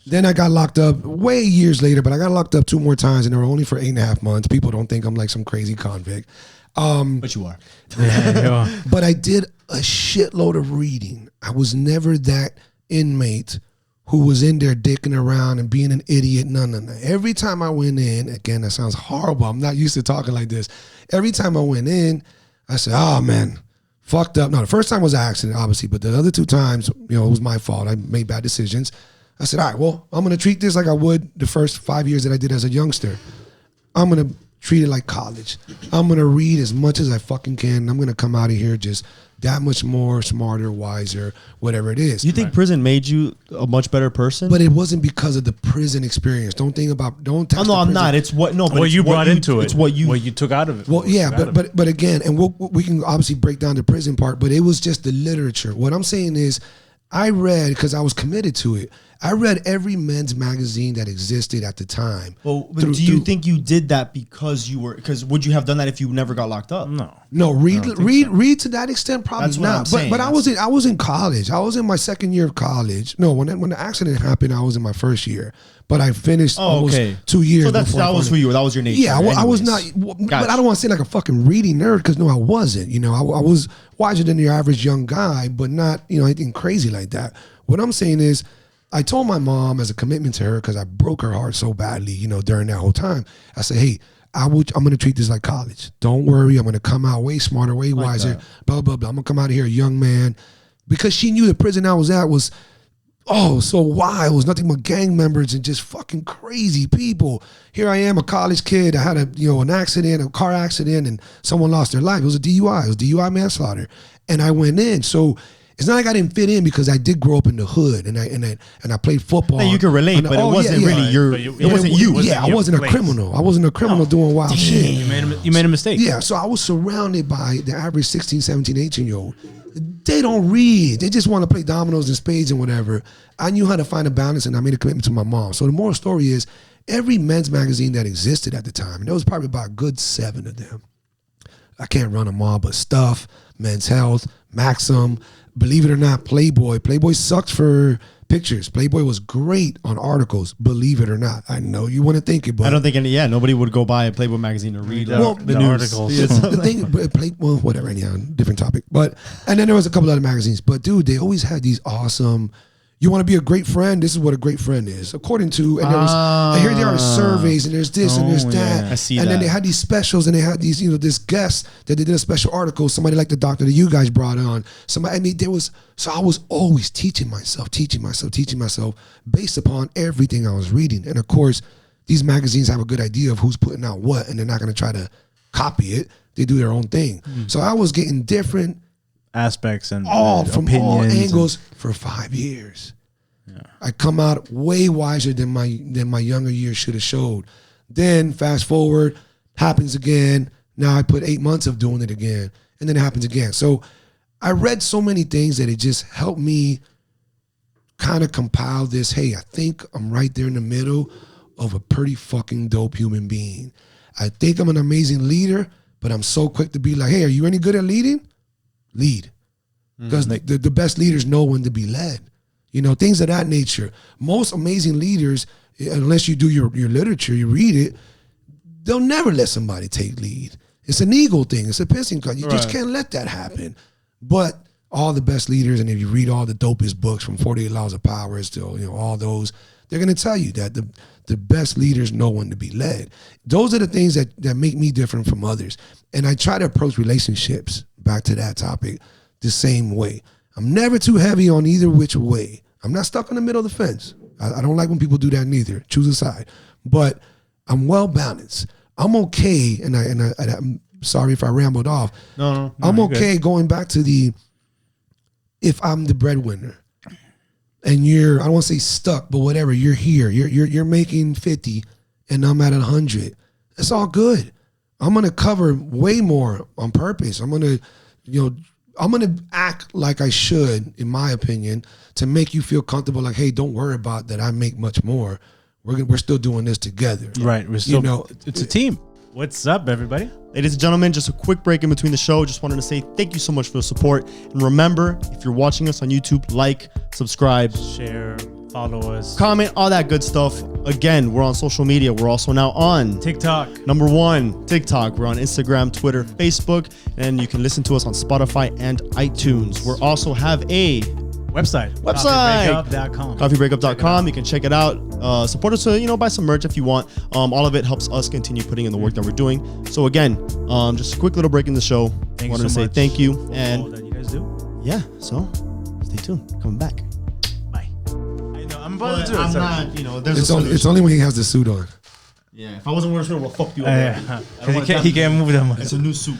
Then I got locked up way years later, but I got locked up 2 more times, and they were only for 8.5 months. People don't think I'm like some crazy convict. But you are. But I did a shitload of reading. I was never that inmate who was in there dicking around and being an idiot. No. Every time I went in, again, that sounds horrible. I'm not used to talking like this. Every time I went in, I said, oh, man, fucked up. No, the first time was an accident, obviously, but the other 2 times, you know, it was my fault. I made bad decisions. I said, all right, well, I'm going to treat this like I would the first 5 years that I did as a youngster. I'm going to treat it like college. I'm going to read as much as I fucking can. I'm going to come out of here just that much more smarter, wiser, whatever it is. You think prison made you a much better person? But it wasn't because of the prison experience. Don't think about, don't touch no, I'm not. It's what, no, but what you brought into it. It's what you took out of it. Well, yeah, but again, and we can obviously break down the prison part, but it was just the literature. What I'm saying is, I read, because I was committed to it, I read every men's magazine that existed at the time. Well, but do you think you did that because would you have done that if you never got locked up? No, read to that extent, probably That's what not. I'm saying. But I was in college. I was in my second year of college. No, when the accident happened, I was in my first year. But I finished almost 2 years. So that was who you were. That was your nature. Yeah, I was not. But I don't want to say like a fucking reading nerd, because no, I wasn't. You know, I was wiser than your average young guy, but not, you know, anything crazy like that. What I'm saying is, I told my mom as a commitment to her, because I broke her heart so badly, you know, during that whole time. I said, hey, I'm going to treat this like college. Don't worry. I'm going to come out way smarter, way wiser, blah, blah, blah. I'm going to come out of here a young man. Because she knew the prison I was at was, so wild. It was nothing but gang members and just fucking crazy people. Here I am, a college kid. I had an accident, a car accident, and someone lost their life. It was a DUI. It was DUI manslaughter. And I went in. So it's not like I didn't fit in, because I did grow up in the hood, and I played football. You can relate, but it wasn't really it wasn't you. Yeah, I wasn't a criminal. I wasn't a criminal doing wild shit. You made a mistake. Yeah, so I was surrounded by the average 16, 17, 18-year-old. They don't read. They just want to play dominoes and spades and whatever. I knew how to find a balance, and I made a commitment to my mom. So the moral story is, every men's magazine that existed at the time, and there was probably about a good 7 of them. I can't run them all, but Stuff, Men's Health, Maxim, believe it or not, Playboy. Playboy sucked for pictures. Playboy was great on articles, believe it or not. I know you want to think it, but I don't think nobody would go buy a Playboy magazine to read the articles. the thing, whatever, anyhow, different topic. But and then there was a couple other magazines. But dude, they always had these awesome. You want to be a great friend? This is what a great friend is, according to. And there was, and here there are surveys, and there's this and there's that. I see and that. then they had these specials, and they had these, this guest that they did a special article. Somebody like the doctor that you guys brought on. Somebody, I mean, there was. So I was always teaching myself based upon everything I was reading. And of course, these magazines have a good idea of who's putting out what, and they're not going to try to copy it. They do their own thing. So I was getting different aspects and from all angles for 5 years. Yeah. I come out way wiser than my younger years should have showed. Then fast forward, happens again. Now I put 8 months of doing it again, and then it happens again. So I read so many things that it just helped me kind of compile this. Hey, I think I'm right there in the middle of a pretty fucking dope human being. I think I'm an amazing leader, but I'm so quick to be like, hey, are you any good at leading? Lead. Because the best leaders know when to be led. Things of that nature. Most amazing leaders, unless you do your literature, you read it, they'll never let somebody take lead. It's an ego thing. It's a pissing cut. You just can't let that happen. But all the best leaders, and if you read all the dopest books from 48 Laws of Power to all those, they're going to tell you that the best leaders know when to be led. Those are the things that make me different from others. And I try to approach relationships, back to that topic, the same way. I'm never too heavy on either which way. I'm not stuck in the middle of the fence. I don't like when people do that neither. Choose a side. But I'm well balanced. I'm okay, and I'm sorry if I rambled off. No, I'm okay good. Going back to if I'm the breadwinner and I don't want to say stuck, but whatever, you're here, you're making 50 and I'm at 100. It's all good. I'm going to cover way more on purpose. I'm going to act like I should, in my opinion, to make you feel comfortable. Like, hey, don't worry about that. I make much more. We're still doing this together. Right. We're still, it's a team. What's up, everybody? Ladies and gentlemen, just a quick break in between the show. Just wanted to say thank you so much for the support. And remember, if you're watching us on YouTube, like, subscribe, share, follow us, comment, all that good stuff. Again, we're on social media. We're also now on TikTok. #1, TikTok. We're on Instagram, Twitter, Facebook, and you can listen to us on Spotify and iTunes. We also have a website. Coffeebreakup.com. Coffeebreakup.com. You can check it out. Support us to buy some merch if you want. All of it helps us continue putting in the work that we're doing. So again, just a quick little break in the show. Wanted to say thank you and all that you guys do. Yeah. So stay tuned. Coming back. Bye. I know I'm about to do it. I'm not. There's it's only when he has the suit on. Yeah. If I wasn't wearing a suit, I would fuck you up. Because he can't move that much. It's a new suit.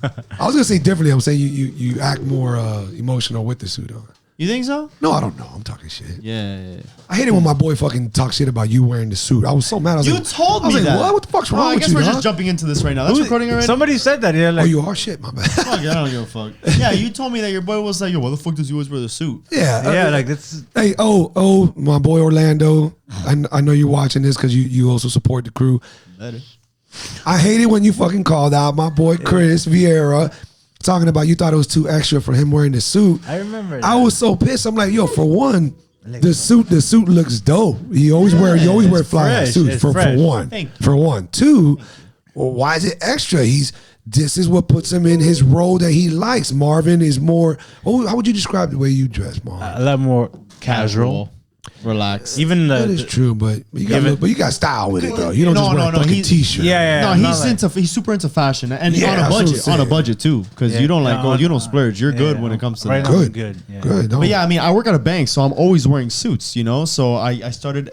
I was gonna say differently. I'm saying you act more emotional with the suit on. You think so? No, I don't know. I'm talking shit. Yeah. I hate it when my boy fucking talks shit about you wearing the suit. I was so mad. I was You like, told me I was that. Like, what the fuck's wrong I with guess you? we're dog? just jumping into this right now. That's recording already? Somebody said that. Yeah, like, oh, you are shit. My bad. Fuck, I don't give a fuck. Yeah, you told me that your boy was like, yo, why the fuck does he always wear the suit? Yeah. Like that's. Hey, my boy Orlando. I know you're watching this because you also support the crew. Better. I hate it when you fucking called out my boy Chris Vieira. Talking about you thought it was too extra for him wearing the suit. I remember that. I was so pissed. I'm like, yo, for one, the suit looks dope. You always wear fly ass suits for one. For one. Two, well, why is it extra? This is what puts him in his role that he likes. Marvin is more. Oh, how would you describe the way you dress, Marvin? A lot more casual. Relax. Even that is true, but you got style with it though. You don't just wear a fucking t-shirt. Yeah. No, he's super into fashion and on a budget too, because you don't you don't splurge. You're good when it comes to right that. now. Good. Yeah. Good. But yeah, I mean, I work at a bank, so I'm always wearing suits. So I started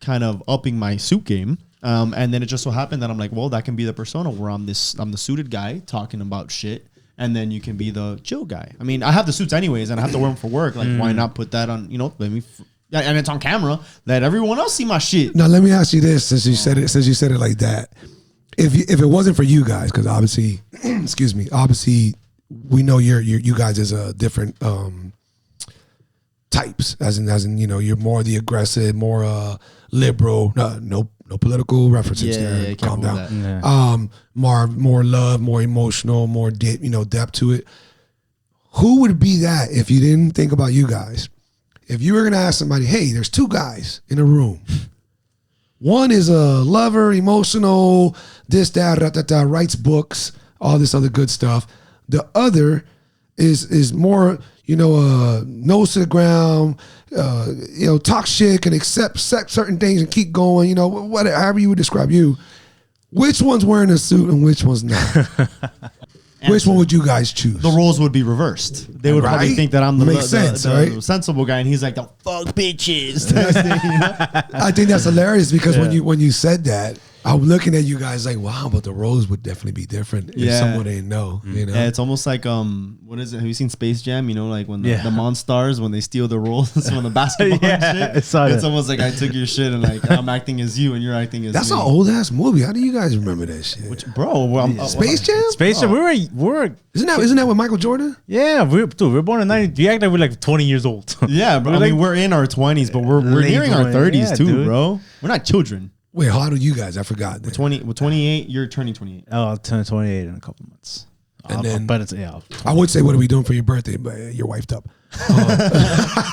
kind of upping my suit game. And then it just so happened that I'm like, well, that can be the persona where I'm the suited guy talking about shit. And then you can be the chill guy. I mean, I have the suits anyways, and I have to wear them for work. Like, why not put that on? Let me. And it's on camera. Let everyone else see my shit. Now let me ask you this: since you said it like that, if it wasn't for you guys, because obviously, obviously we know you guys is a different types, as in you're more the aggressive, more liberal. No no political references there. can't Calm move down. that. Yeah. More love, more emotional, more depth to it. Who would be that if you didn't think about you guys? If you were gonna ask somebody, hey, there's two guys in a room. One is a lover, emotional, this, that, writes books, all this other good stuff. The other is more, nose to the ground, talk shit, can accept certain things and keep going, whatever, however you would describe you. Which one's wearing a suit and which one's not? Which one would you guys choose? The roles would be reversed. They would probably Right? think that I'm the Makes sense, right? sensible guy, and he's like, the fuck bitches. I think that's hilarious because when you said that, I'm looking at you guys like, wow, but the roles would definitely be different if someone didn't know. Yeah, it's almost like what is it? Have you seen Space Jam? Like when the Monstars, when they steal the roles from the basketball and shit. It's almost like I took your shit and like I'm acting as you and you're acting as That's me. an old ass movie. How do you guys remember that shit? Space Jam? Space Jam. We're Isn't that with Michael Jordan? yeah. We're born in 90. You act like we're like 20 years old. Yeah, bro. We're in our 20s, but we're nearing our 30s too, dude. bro. We're not children. Wait, how old are you guys? I forgot. We're 28. You're turning 28. Oh, I'll turn 28 in a couple months. But it's I would say, what are we doing for your birthday? But you're wifed up.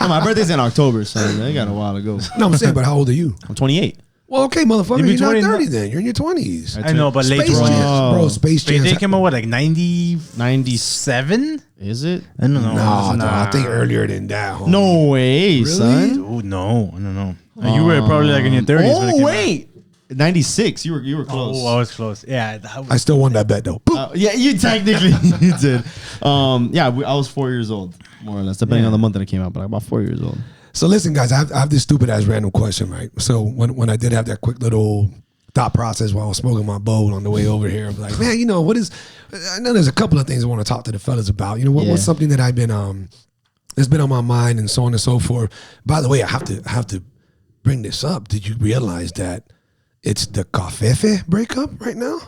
My birthday's in October, so I got a while to go. No, I'm saying, but how old are you? I'm 28. Well, okay, motherfucker, You be you're not 20 30 then. You're in your 20s. I know, but Space later on. Jam, bro. Space Jam. They came out what, like 97? 97? Is it? I don't know. No, I think earlier than that. Homie. No way, son. Oh no, I don't know. You were probably like in your 30s. when it Oh came wait, 96. You were out. close. Oh, I was close. Yeah, I still won that bet though. Yeah, you technically you did. I was 4 years old, more or less, depending on the month that it came out. But I'm about 4 years old. So listen, guys, I have this stupid ass random question, right? So when I did have that quick little thought process while I was smoking my bowl on the way over here, I'm like, man, what is? I know there's a couple of things I want to talk to the fellas about. What's something that I've been that's been on my mind and so on and so forth. By the way, I have to bring this up. Did you realize that it's the Cafefe breakup right now?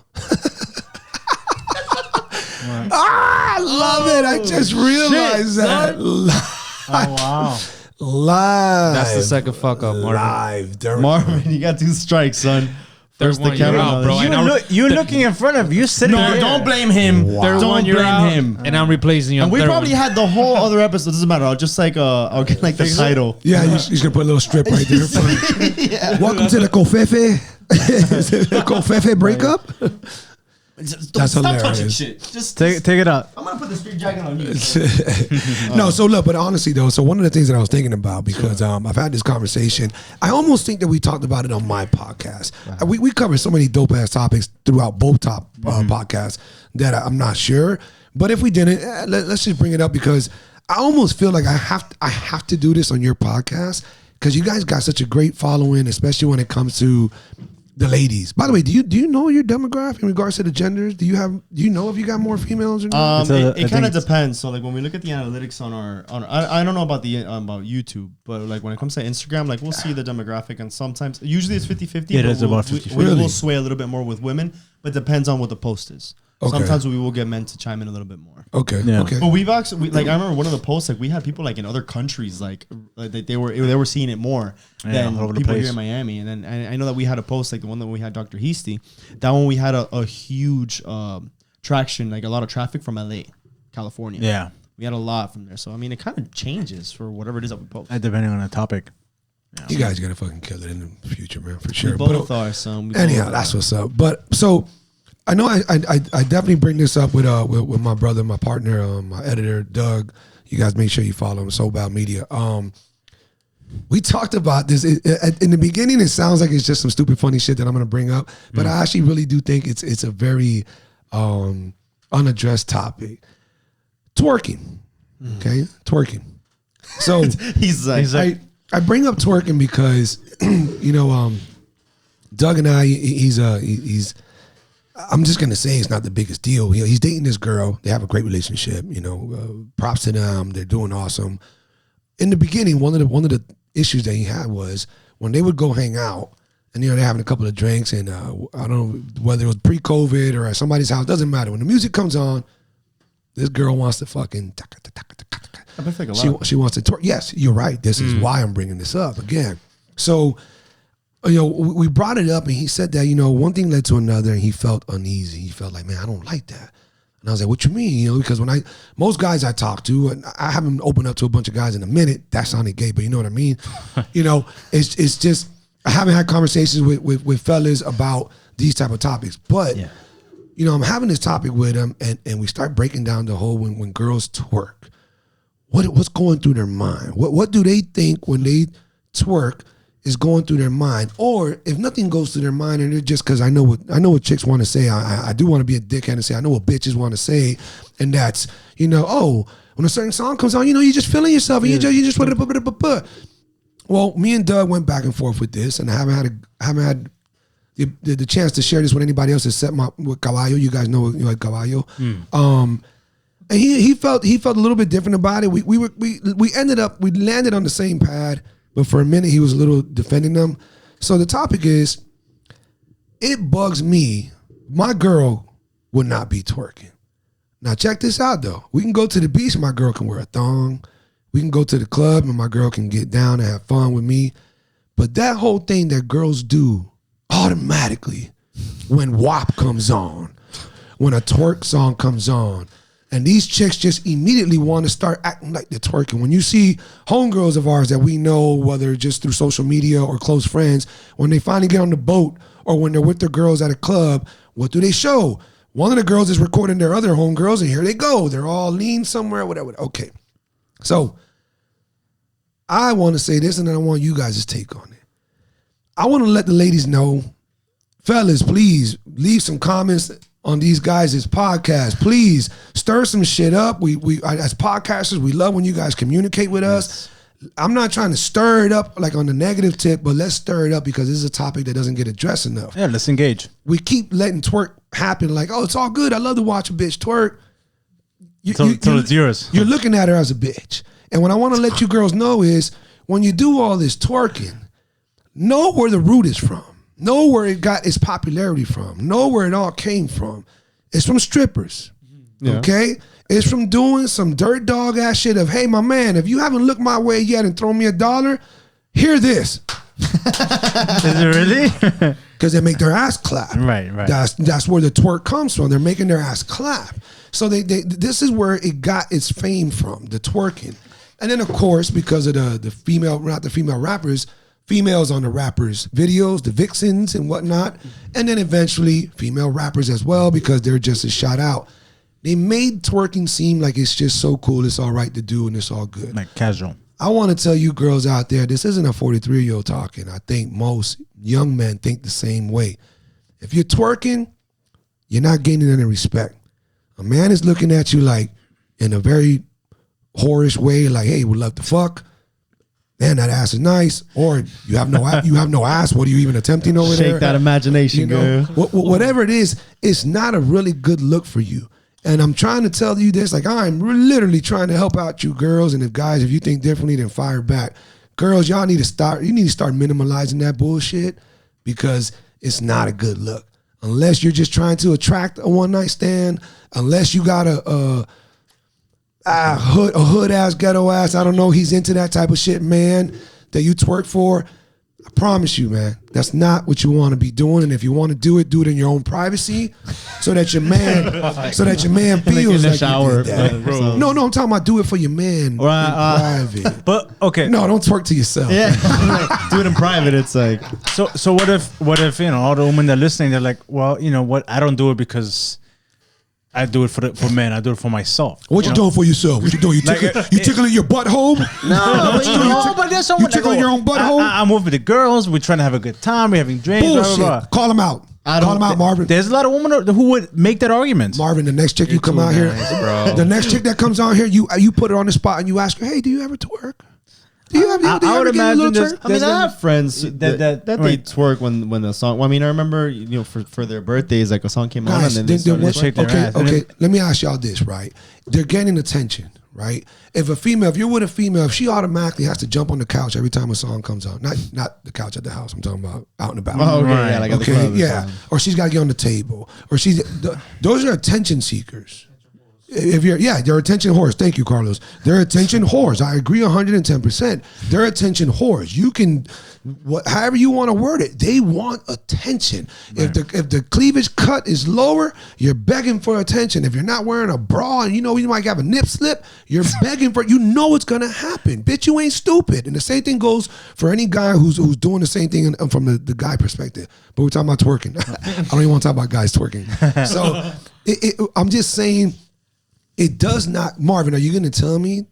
I love it. I just realized that. Oh wow. Live. That's the second fuck up, Marvin. Live. During Marvin, you got 2 strikes, son. Third one, you're out, bro. You're looking in front of you. Sitting No, there. don't blame him. Third Don't one, you're blame out, him. and I'm replacing you. And we Third probably one. had the whole other episode. Doesn't matter. I'll just like the title. Yeah, you're just gonna put a little strip right there. Welcome to the Cafefe. The Cafefe breakup. That's Stop touching hilarious. shit. Just Take it out. I'm gonna put the street jacket on you. No, so look, but honestly though, so one of the things that I was thinking about, because I've had this conversation, I almost think that we talked about it on my podcast. We covered so many dope ass topics throughout both podcasts that I'm not sure. But if we didn't, let's just bring it up, because I almost feel like I have to do this on your podcast, because you guys got such a great following, especially when it comes to the ladies. By the way, do you know your demographic in regards to the genders? Do you know if you got more females or not? It kind of depends. So like when we look at the analytics on our I don't know about about YouTube, but like when it comes to Instagram, like we'll see the demographic, and sometimes usually it's 50-50. It is about 50-50. We Really? will sway a little bit more with women, but depends on what the post is. Okay. Sometimes we will get men to chime in a little bit more. Okay. Yeah. Okay. But we've actually like I remember one of the posts, like we had people like in other countries like they were seeing it more than all over the people place. here in Miami. And then I know that we had a post like the one that we had Dr. Heasty. That one we had a huge traction, like a lot of traffic from LA, California. Yeah. We had a lot from there. So I mean it kind of changes for whatever it is that we post. Depending on the topic. You guys gotta fucking kill it in the future, man, for sure. We both are, son. We Anyhow, both that's are. what's up. But so I know I definitely bring this up with my brother, my partner, my editor, Doug. You guys make sure you follow him, Soul Bow Media. We talked about this in the beginning. It sounds like it's just some stupid, funny shit that I'm gonna bring up, but I actually really do think it's a very unaddressed topic. Twerking, okay, twerking. So he's like I bring up twerking because Doug and I, he's. I'm just gonna say it's not the biggest deal. He's dating this girl. They have a great relationship. Props to them. They're doing awesome. In the beginning, one of the issues that he had was when they would go hang out, and they're having a couple of drinks, and I don't know whether it was pre-COVID or at somebody's house. Doesn't matter. When the music comes on, this girl wants to fucking. She wants to twerk. Yes, you're right. This is why I'm bringing this up again. So we brought it up, and he said that, one thing led to another, and he felt uneasy. He felt like, man, I don't like that. And I was like, what you mean? Because most guys I talk to, and I haven't opened up to a bunch of guys in a minute. That sounded gay, but you know what I mean? It's just, I haven't had conversations with fellas about these type of topics. But, I'm having this topic with them, and we start breaking down the whole when girls twerk. What's going through their mind? What do they think when they twerk is going through their mind? Or if nothing goes through their mind, and they're just, because I know what chicks want to say. I do want to be a dickhead and say I know what bitches want to say, and that's when a certain song comes on, you're just feeling yourself, and you just Well, me and Doug went back and forth with this, and I haven't had the chance to share this with anybody else except with Caballo. You guys know Caballo. And he felt a little bit different about it. We landed on the same pad. But for a minute, he was a little defending them. So the topic is, it bugs me. My girl would not be twerking. Now check this out, though. We can go to the beach and my girl can wear a thong. We can go to the club and my girl can get down and have fun with me. But that whole thing that girls do automatically when WAP comes on, when a twerk song comes on, and these chicks just immediately want to start acting like they're twerking. When you see homegirls of ours that we know, whether just through social media or close friends, when they finally get on the boat or when they're with their girls at a club, what do they show? One of the girls is recording their other homegirls, and here they go. They're all lean somewhere, whatever. Okay. So I want to say this, and then I want you guys' take on it. I want to let the ladies know, fellas, please leave some comments on these guys' podcast. Please stir some shit up. We as podcasters, we love when you guys communicate with us. I'm not trying to stir it up like on the negative tip, but let's stir it up because this is a topic that doesn't get addressed enough. Yeah, let's engage. We keep letting twerk happen like, oh, it's all good. I love to watch a bitch twerk. It's yours. You're looking at her as a bitch. And what I want to let you girls know is when you do all this twerking, know where the root is from. Know where it got its popularity from. Know where it all came from. It's from strippers, okay? It's from doing some dirt dog ass shit of, hey, my man, if you haven't looked my way yet and thrown me $1, hear this. Is it really? Because they make their ass clap. Right. That's where the twerk comes from. They're making their ass clap. So this is where it got its fame from, the twerking. And then, of course, because of the female rappers, females on the rappers' videos, the vixens and whatnot, and then eventually female rappers as well because they're just a shout out. They made twerking seem like it's just so cool, it's all right to do, and it's all good. Like casual. I want to tell you girls out there, this isn't a 43-year-old talking. I think most young men think the same way. If you're twerking, you're not gaining any respect. A man is looking at you like in a very whorish way, like, hey, would love to fuck. Man, that ass is nice. Or you have no ass. What are you even attempting over there? Shake that imagination, girl. Whatever it is, it's not a really good look for you. And I'm trying to tell you this, like I'm literally trying to help out you girls. And if you think differently, then fire back. Girls, you need to start minimalizing that bullshit because it's not a good look. Unless you're just trying to attract a one-night stand, unless you got a hood ass, ghetto ass, I don't know, he's into that type of shit, man, that you twerk for. I promise you, man, that's not what you want to be doing. And if you want to do it in your own privacy, so that your man feels in the like shower. you did that. No, I'm talking about do it for your man in private. But okay, no, don't twerk to yourself. Yeah, do it in private. It's like so. What if all the women that are listening, they're like, well, you know what? I don't do it because I do it for men. I do it for myself. What you doing for yourself? What you doing? You tickling your butthole? No, but there's someone you tickling your own butthole? I'm with the girls. We're trying to have a good time. We're having drinks. Bullshit. Blah, blah, blah. Call them out. Call them out, Marvin. There's a lot of women who would make that argument. Marvin, the next chick you come out here, the next chick that comes out here, you put her on the spot and you ask her, hey, do you ever twerk? I would imagine I have friends that they twerk when the song. Well, I mean, I remember for their birthdays, like a song came on and then they started shake their ass. Okay. Let me ask y'all this, right? They're getting attention, right? If you're with a female, if she automatically has to jump on the couch every time a song comes on, not the couch at the house. I'm talking about out and about. Oh, okay, right. Yeah, like at the club. Yeah, or she's got to get on the table, or those are attention seekers. If you're, they're attention whores. Thank you, Carlos. They're attention whores. I agree 110%. They're attention whores. You can, however you want to word it, they want attention. Right. If the cleavage cut is lower, you're begging for attention. If you're not wearing a bra and you might have a nip slip, you're begging for it. You know it's gonna happen. Bitch, you ain't stupid. And the same thing goes for any guy who's doing the same thing from the guy perspective. But we're talking about twerking. I don't even want to talk about guys twerking. So I'm just saying. It does not, Marvin. Are you going to tell me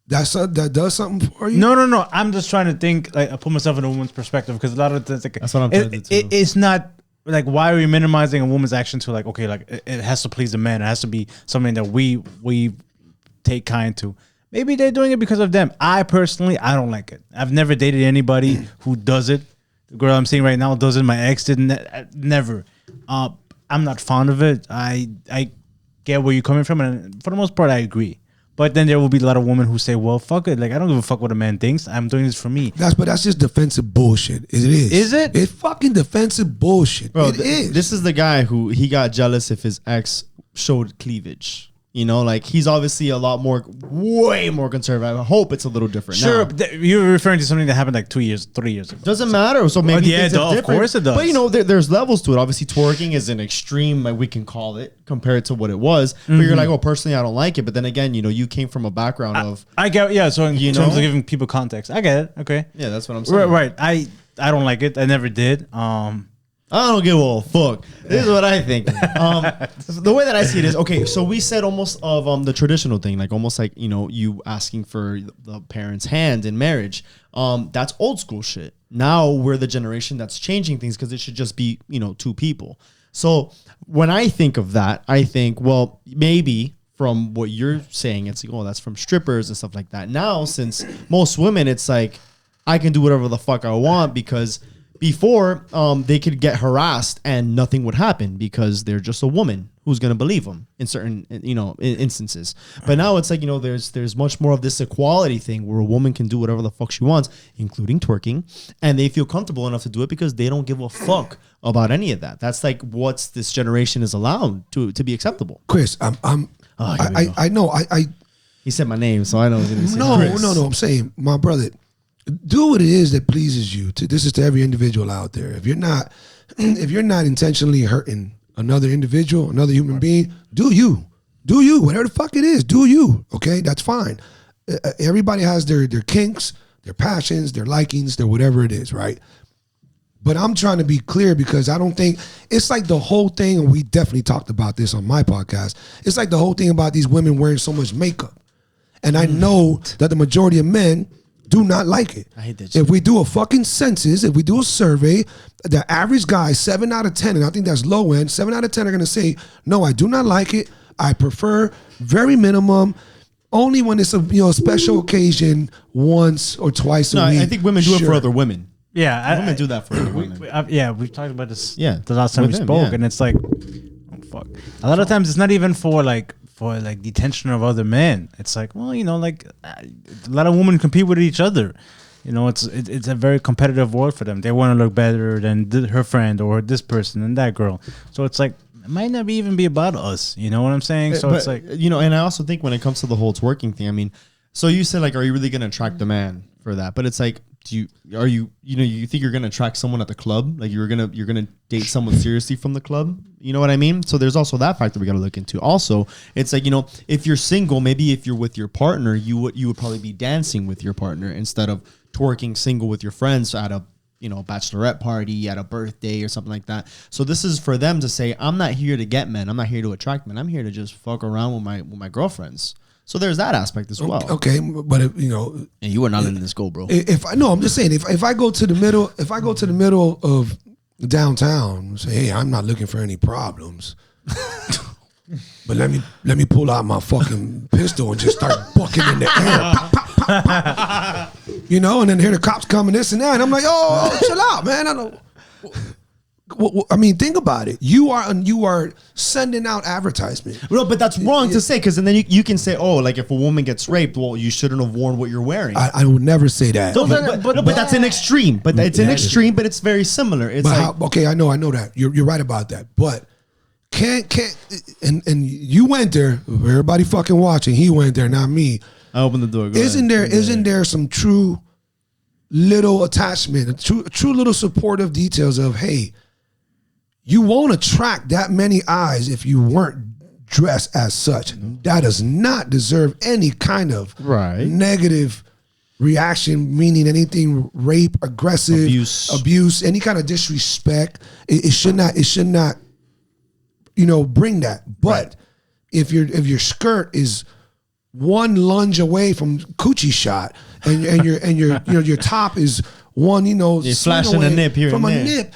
that does something for you? No. I'm just trying to think. Like, I put myself in a woman's perspective because a lot of things. Like, that's what I'm trying to do. It's not like, why are we minimizing a woman's action to like, okay, like it has to please a man. It has to be something that we take kind to. Maybe they're doing it because of them. I personally, I don't like it. I've never dated anybody who does it. The girl I'm seeing right now does it. My ex didn't. Never. I'm not fond of it. I get where you're coming from, and for the most part, I agree. But then there will be a lot of women who say, "Well, fuck it. Like, I don't give a fuck what a man thinks. I'm doing this for me." That's just defensive bullshit. It is. Is it? It's fucking defensive bullshit. Bro, it is. This is the guy who he got jealous if his ex showed cleavage. You know, like he's obviously way more conservative. I hope it's a little different. Sure, now. You're referring to something that happened like 3 years ago. Doesn't matter. So maybe of course it does. But you know, there's levels to it. Obviously, twerking is an extreme, like we can call it, compared to what it was. But you're like, oh, personally, I don't like it. But then again, you know, you came from a background of. I get, yeah. So in terms of giving people context, I get it. Okay. Yeah, that's what I'm saying. Right. I don't like it. I never did. I don't give a fuck. This is what I think. The way that I see it is, okay, so we said almost of the traditional thing, like almost like, you know, you asking for the parents' hand in marriage. That's old school shit. Now we're the generation that's changing things because it should just be, you know, two people. So when I think of that, I think, well, maybe from what you're saying, it's like, oh, that's from strippers and stuff like that. Now, since most women, it's like, I can do whatever the fuck I want because before, they could get harassed and nothing would happen because they're just a woman who's going to believe them in certain, you know, instances. But now it's like, you know, there's much more of this equality thing where a woman can do whatever the fuck she wants, including twerking, and they feel comfortable enough to do it because they don't give a fuck about any of that. That's like what's this generation is allowed to be acceptable. Chris, I know. He said my name, so I know. No. I'm saying, my brother. Do what it is that pleases you. This is to every individual out there. If you're not intentionally hurting another individual, another human being, do you. Whatever the fuck it is, do you. Okay, that's fine. Everybody has their kinks, their passions, their likings, their whatever it is, right? But I'm trying to be clear because I don't think it's like the whole thing, and we definitely talked about this on my podcast. It's like the whole thing about these women wearing so much makeup. And I know that the majority of men do not like it. I hate that shit. If we do a fucking census, if we do a survey, the average guy, 7 out of 10, and I think that's low end, 7 out of 10 are going to say, no, I do not like it. I prefer very minimum, only when it's a special occasion, once or twice a week. I think women do it for other women. Yeah. Women do that for other women. We've talked about this the last time we spoke, and it's like, oh, fuck. A lot of times it's not even for the attention of other men. It's like, well, you know, like a lot of women compete with each other. You know, it's a very competitive world for them. They want to look better than her friend or this person and that girl. So it's like, it might not even be about us. You know what I'm saying? So it's like, you know, and I also think when it comes to the whole twerking thing, I mean, so you said like, are you really going to attract a man for that? But it's like, you think you're going to attract someone at the club? Like you're going to date someone seriously from the club? You know what I mean? So there's also that factor we got to look into. Also, it's like, you know, if you're single, maybe if you're with your partner, you would probably be dancing with your partner instead of twerking single with your friends at a, you know, bachelorette party, at a birthday or something like that. So this is for them to say, I'm not here to get men. I'm not here to attract men. I'm here to just fuck around with my girlfriends. So there's that aspect as well. Okay, but if, you know, and you are not letting this go, bro. I'm just saying, if I go to the middle of downtown and say, hey, I'm not looking for any problems, but let me pull out my fucking pistol and just start bucking in the air, pop, pop, pop, pop. You know, and then hear the cops coming this and that, and I'm like, oh, chill out, man. I don't. I mean, think about it. You are sending out advertisement. No, but that's wrong to say, because then you can say, oh, like if a woman gets raped, well, you shouldn't have worn what you're wearing. I would never say that. But that's an extreme. But it's an extreme, but it's very similar. It's okay, I know that. You're right about that. But can't, and you went there. Everybody fucking watching. He went there, not me. I opened the door. Go Isn't ahead. there some true little attachment, true little supportive details of, hey, you won't attract that many eyes if you weren't dressed as such. That does not deserve any kind of negative reaction, meaning anything rape, aggressive, abuse, any kind of disrespect. It should not, bring that. But if your skirt is one lunge away from coochie shot, and your top is one, you're flashing a nip here from and a there. nip,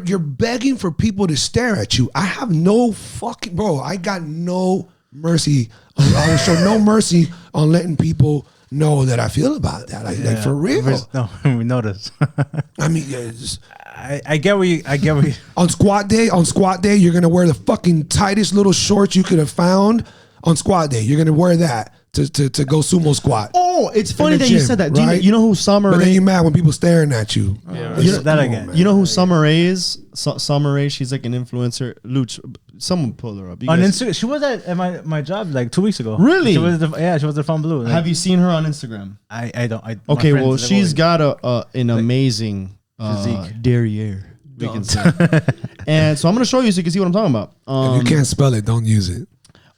you're begging for people to stare at you. I have no fucking I got no mercy. I will show no mercy on letting people know that I feel about that. Like for real. No, we noticed. I mean, I get what you. on squat day, you're gonna wear the fucking tightest little shorts you could have found on squat day. You're gonna wear that to go sumo squat. Oh, it's funny that you said that. Right? Do you know who Summer But Rae? then you're mad when people staring at you. That again. You know who Summer Rae is? Summer Rae, she's like an influencer. Luch, someone pull her up. You On guys- Instagram, she was at my job like 2 weeks ago. Really? She was she was the Fun Blue. Like, Have you seen her on Instagram? I don't. my Okay, friends well, have she's always- got an amazing physique. derriere, we can say. And so I'm gonna show you so you can see what I'm talking about. If you can't spell it, don't use it.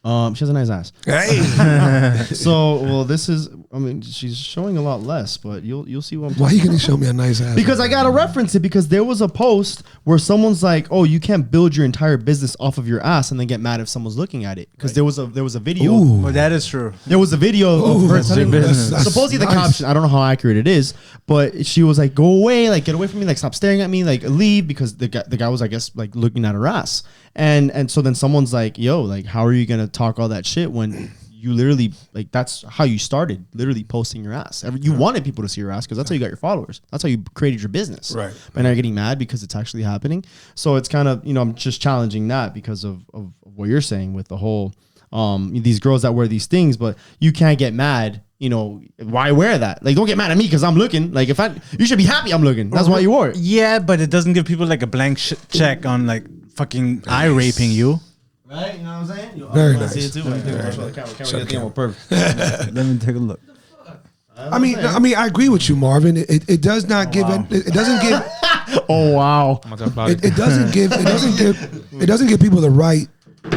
She has a nice ass. Hey, So, well, this is. I mean, she's showing a lot less, but you'll see what I'm talking. why you gonna show me a nice ass? Because I gotta reference it because there was a post where someone's like, "Oh, you can't build your entire business off of your ass," and then get mad if someone's looking at it. Because there was a video. Ooh. Well, that is true. There was a video of her that's telling your business. supposedly the That's nice. caption. I don't know how accurate it is, but she was like, "Go away, like get away from me, like stop staring at me, like leave," because the guy was, I guess, like looking at her ass, and so then someone's like, "Yo, like how are you gonna talk all that shit when you literally like that's how you started, literally posting your ass. You wanted people to see your ass because that's how you got your followers. That's how you created your business. Right. But now you're getting mad because it's actually happening. So it's kind of, I'm just challenging that because of what you're saying with the whole these girls that wear these things, but you can't get mad. Why wear that? Like, don't get mad at me because I'm looking. Like, you should be happy I'm looking. That's why you wore it. Yeah, but it doesn't give people like a blank check on like fucking eye raping you. Right? You know what I'm saying? Very I nice. see it too. Very Camera, Shut the perfect. Let me take a look. I mean, I agree with you, Marvin. It does not give it doesn't give Oh wow. it doesn't give people the right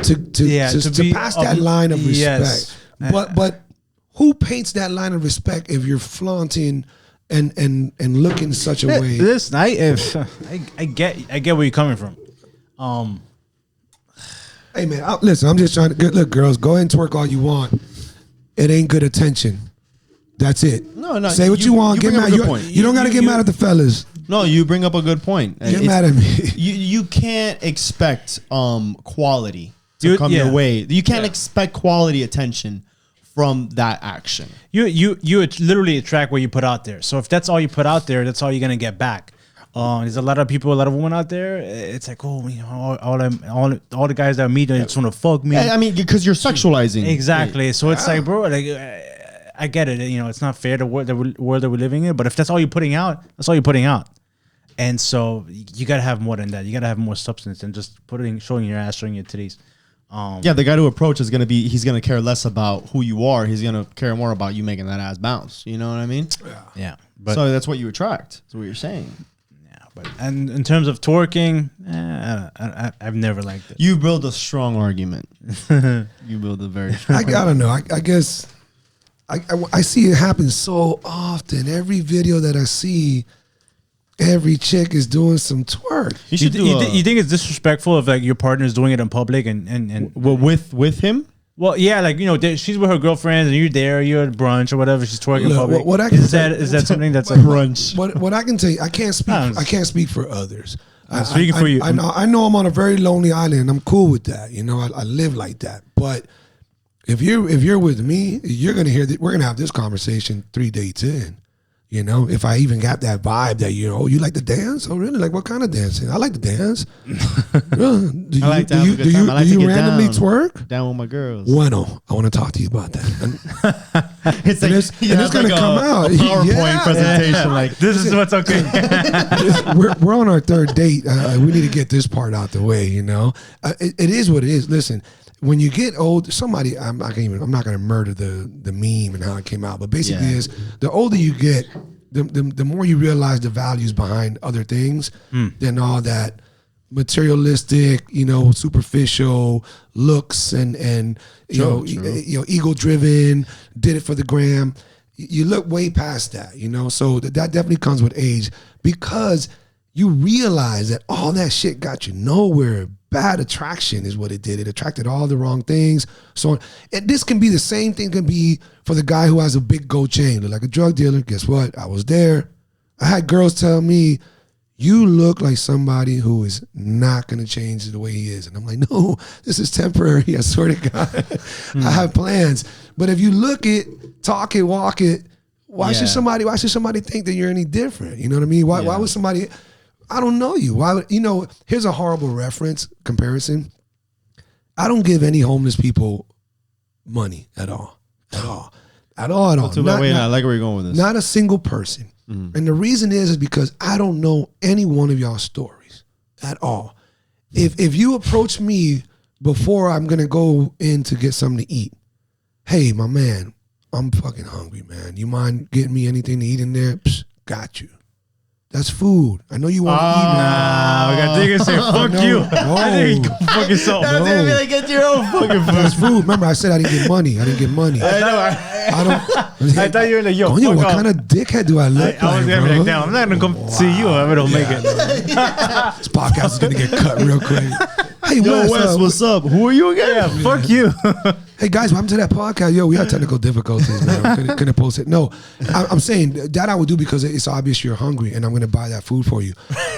to pass that line of respect. Yes. But who paints that line of respect if you're flaunting and looking such a way? Listen, I get where you're coming from. Hey man, listen, I'm just trying to look, girls, go ahead and twerk all you want. It ain't good attention. That's it. No. Say what you want. Get bring up mad. a good point. You don't got to get mad at the fellas. No, you bring up a good point. Get mad at me. You can't expect quality to come your yeah. way. You can't expect quality attention from that action. You literally attract what you put out there. So if that's all you put out there, that's all you're gonna get back. There's a lot of women out there. It's like, all the guys that I meet, they just want to fuck me. I mean, because you're sexualizing. Exactly. So it's like, bro, like I get it. It's not fair the world that we're living in. But if that's all you're putting out, that's all you're putting out. And so you gotta have more than that. You gotta have more substance than just showing your ass, showing your titties. The guy to approach is he's gonna care less about who you are. He's gonna care more about you making that ass bounce. You know what I mean? Yeah. But So that's what you attract. That's what you're saying. and in terms of twerking, I've never liked it. You build a strong argument. You build a very strong I don't know. I guess I see it happen so often. Every video that I see, every chick is doing some twerk. You should You think it's disrespectful if like your partner's doing it in public and with him? well, yeah, like she's with her girlfriends and you're at brunch or whatever. She's twerking in Look, public. what I can is that something that's like Brunch. What I can tell you, I can't speak for others. Speaking for you. I know I'm on a very lonely island. And I'm cool with that. I live like that. But if you're with me, you're gonna hear that we're gonna have this conversation 3 dates in. You know, if I even got that vibe that, you know, you like to dance? Oh, really? Like, what kind of dancing? I like to dance. I like to have a good time. I like do to you get randomly down. twerk? Down with my girls. Bueno, I want to talk to you about that. It's like, it's gonna come out. PowerPoint Yeah. presentation. Like, This is what's okay. we're on our third date. We need to get this part out the way. You know, it is what it is. Listen, when you get old, somebody I'm not gonna murder the meme and how it came out, but basically is the older you get, the more you realize the values behind other things than all that materialistic, you know, superficial looks and you know, ego driven, did it for the gram. You look way past that, you know. So that definitely comes with age, because you realize that all that shit got you nowhere. Bad attraction is what it did. It attracted all the wrong things. So, and this can be the same thing can be for the guy who has a big gold chain, look like a drug dealer. Guess what? I was there. I had girls tell me, you look like somebody who is not going to change the way he is. And I'm like, no, this is temporary. I swear to God. I have plans. But if you look it, talk it, walk it, why should somebody think that you're any different? You know what I mean? Why would somebody, I don't know you. Why would, you know, here's a horrible reference comparison. I don't give any homeless people money at all. At all. I like where you're going with this. Not a single person. And the reason is because I don't know any one of y'all's stories at all. If you approach me before I'm gonna go in to get something to eat, hey, my man, I'm fucking hungry, man. You mind getting me anything to eat in there? Psh, got you. That's food. I know you want to eat. Nah, we got niggas say fuck No, you. no. I think you fuck yourself. No. Like, get your own fucking food. That's food. Remember, I said I didn't get money. I didn't get money. I don't. I thought you were like, yo, Coño, fuck what off. kind of dickhead do I look I was like, gonna be bro? like, damn, I'm not gonna come see you. I don't make it. This podcast is gonna get cut real quick. Hey, Yo, Wes, what's up? Who are you again? Yeah, fuck you. Hey guys, welcome to that podcast. Yo, we had technical difficulties, man. Couldn't post it. No, I'm saying that I would do because it's obvious you're hungry and I'm going to buy that food for you.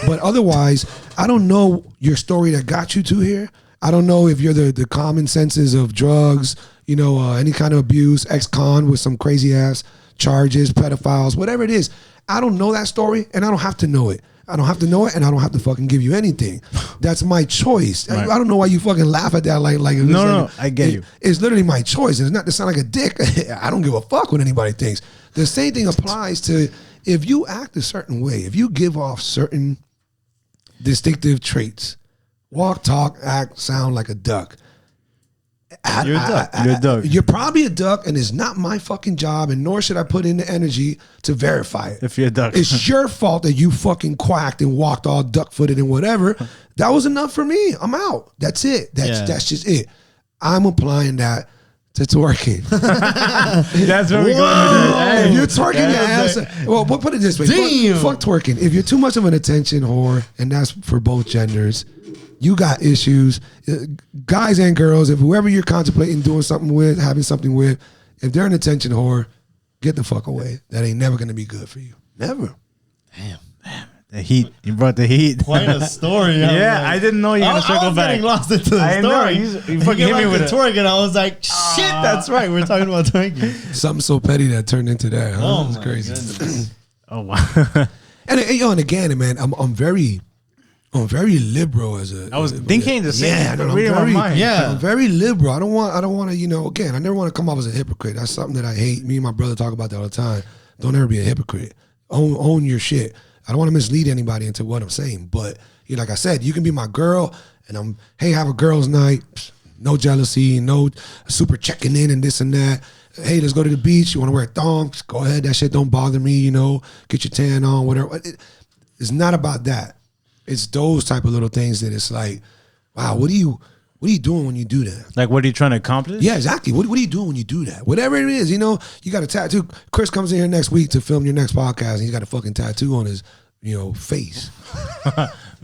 But otherwise, I don't know your story that got you to here. I don't know if you're the common senses of drugs, you know, any kind of abuse, ex-con with some crazy ass charges, pedophiles, whatever it is. I don't know that story and I don't have to know it. I don't have to know it, and I don't have to fucking give you anything. That's my choice. Right. I don't know why you fucking laugh at that like no, I get you. It's literally my choice. It's not to sound like a dick. I don't give a fuck what anybody thinks. The same thing applies to if you act a certain way, if you give off certain distinctive traits, walk, talk, act, sound like a duck. You're a duck. You're a duck. You're probably a duck, and it's not my fucking job, and nor should I put in the energy to verify it. If you're a duck. It's your fault that you fucking quacked and walked all duck-footed and whatever. That was enough for me. I'm out. That's it. That's just it. I'm applying that to twerking. That's where we go. If you're twerking your ass, well, put it this way. Fuck twerking. If you're too much of an attention whore, and that's for both genders, you got issues, guys and girls. If whoever you're contemplating doing something with, having something with, if they're an attention whore, get the fuck away. That ain't never gonna be good for you. Never. Damn. The heat. You brought the heat. Quite a story. Yeah, I didn't know you were gonna circle I was back. getting lost into the I story. know. You fucking hit me with the twerk, and I was like, shit, that's right. We're talking about twerking. Something so petty that turned into that. Huh? Oh, It's my crazy. goodness. Oh wow. And again, man, I'm very liberal as a. I was thinking the same. Yeah, no, reading my mind. Yeah. I'm very liberal. I don't want to, you know. Again, I never want to come off as a hypocrite. That's something that I hate. Me and my brother talk about that all the time. Don't ever be a hypocrite. Own your shit. I don't want to mislead anybody into what I'm saying. But you know, like I said, you can be my girl, and hey, have a girls' night. No jealousy, no super checking in and this and that. Hey, let's go to the beach. You want to wear a thong? Go ahead. That shit don't bother me. You know, get your tan on, whatever. It's not about that. It's those type of little things that it's like, wow, what are you doing when you do that? Like, what are you trying to accomplish? Yeah, exactly. What are you doing when you do that? Whatever it is, you know, you got a tattoo. Chris comes in here next week to film your next podcast, and he's got a fucking tattoo on his, you know, face.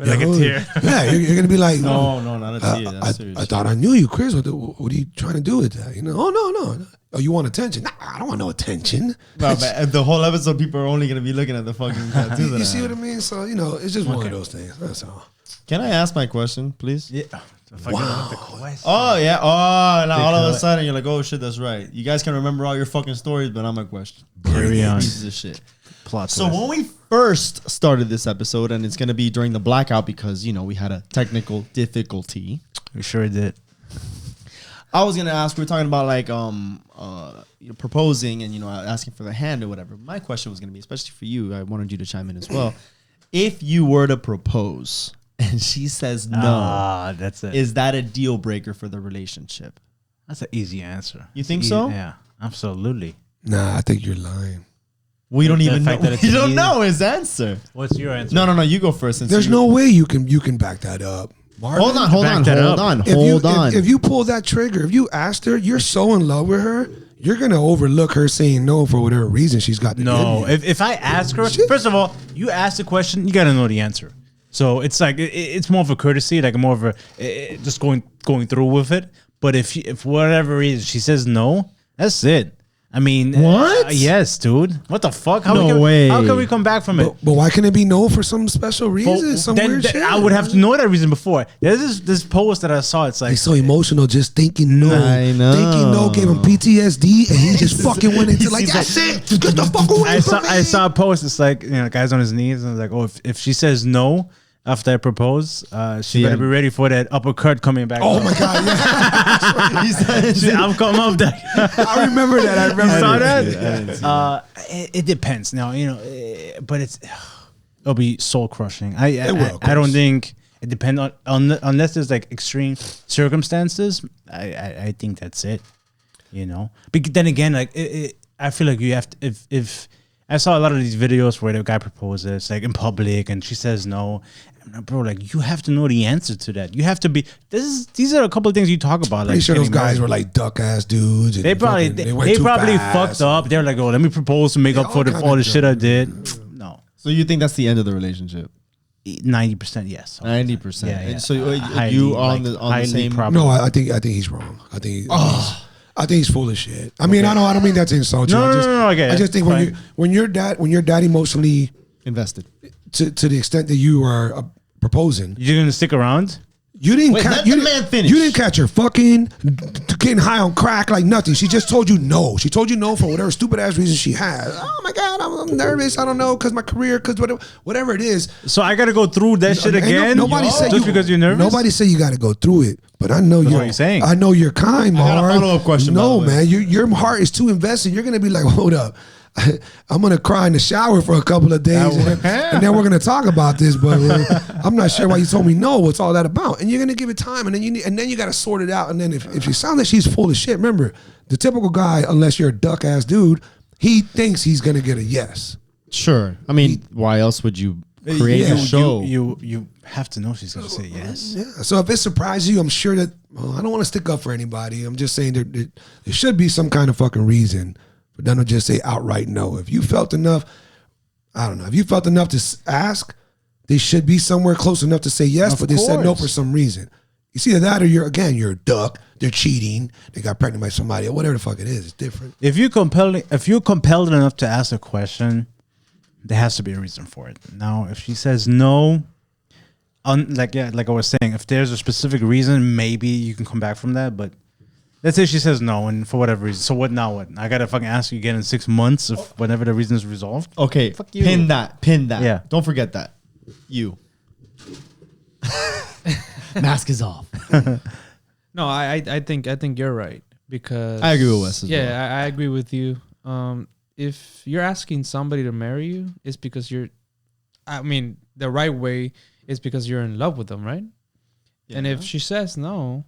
Like a tear. Yeah, you're gonna be like, No, not a tear. That's I serious. thought I knew you, Chris. What are you trying to do with that? You know? Oh no. Oh, you want attention? Nah, I don't want no attention. No, but the whole episode, people are only gonna be looking at the fucking tattoo. You see what I mean? So you know, it's just one of those things. That's all. Can I ask my question, please? Yeah. Wow. Oh yeah. Oh, and all of a sudden you're like, oh shit, that's right. You guys can remember all your fucking stories, but not my question. Carry on. Pieces of shit. Plot So twist. when we first started this episode, and it's going to be during the blackout because, we had a technical difficulty. We sure did. I was going to ask, we were talking about like proposing and, asking for the hand or whatever. My question was going to be, especially for you, I wanted you to chime in as well. If you were to propose and she says no, that's it. is that a deal breaker for the relationship? That's an easy answer. You think so? Yeah, absolutely. Nah, I think you're lying. We don't even know. fact that it's We don't easy. know his answer. What's your answer? No, you go first. There's no way you can back that up. Marvin, Hold on. If you pull that trigger, if you asked her, you're so in love with her, you're gonna overlook her saying no for whatever reason she's got to No, give you. if I ask her, first of all, you ask the question, you gotta know the answer. So it's like it's more of a courtesy, like more of a just going through with it. But if for whatever reason she says no, that's it. I mean, What? Yes, dude. What the fuck? No way. How can we come back from it? But why can it be no for some special reason? Some weird shit. I would have to know that reason before. There's this post that I saw. It's like He's so emotional just thinking no. I know. Thinking no gave him PTSD and he just fucking went into like, that's it. Get the fuck away from me. I saw a post. It's like, guys on his knees, and like, oh, if she says no after I propose, she better be ready for that uppercut coming back. Oh my God, yeah. I'm coming up there. I remember that. I remember You saw that. that? It depends. Now, but it'll be soul crushing. I don't think it depends on unless there's like extreme circumstances. I think that's it. But then again, like I feel like you have to, if I saw a lot of these videos where the guy proposes like in public and she says no. Bro, like you have to know the answer to that. You have to be. These are a couple of things you talk about. Pretty Like sure those guys were like duck ass dudes. And they probably fucked up. They're like, oh, let me propose to make up for all the shit I did. No, So you think that's the end of the relationship? 90% yes. 90%. Yeah. And so you Highly, on like, the highly same. probable. No, I think he's wrong. I think he's full of shit. I mean, I don't mean that to insult you. No, I okay. just think when you're that emotionally Invested. to the extent that you are proposing, You're gonna stick around? you didn't Wait, let you the didn't- man finish. You didn't catch her fucking getting high on crack like nothing. She just told you no. She told you no for whatever stupid ass reason she had. Oh my God, I'm nervous. I don't know because my career, because whatever it is. So I gotta go through that shit Ain't again? nobody said just you, because you're nervous? Nobody said you got to go through it. But I know That's you're what you're saying. I know you're kind, I got a Marv. follow-up question, No, by the way. man, your heart is too invested. You're gonna be like, hold up. I'm gonna cry in the shower for a couple of days, and then we're gonna talk about this. But I'm not sure why you told me no. What's all that about? And you're gonna give it time, and then you got to sort it out. And then if you sound like she's full of shit, remember the typical guy, unless you're a duck ass dude, he thinks he's gonna get a yes. Sure. I mean, why else would you create Yeah. a show? You have to know she's gonna say yes. Yeah. So if it surprises you, I'm sure that I don't want to stick up for anybody. I'm just saying there should be some kind of fucking reason for them to just say outright no. If you felt enough, I don't know. If you felt enough to ask, they should be somewhere close enough to say yes, but they said no for some reason. It's either that or you're a duck. They're cheating. They got pregnant by somebody or whatever the fuck it is. It's different. If you're compelled enough to ask a question, there has to be a reason for it. Now, if she says no, like I was saying, if there's a specific reason, maybe you can come back from that. But let's say she says no, and for whatever reason, so what now? What I gotta fucking ask you again in 6 months if whenever the reason is resolved? Okay, Fuck you. pin that. Yeah. Don't forget that. You. Mask is off. No, I think you're right because I agree with Wes as well. Yeah, I agree with you. If you're asking somebody to marry you, it's because the right way is because you're in love with them, right? And if she says no,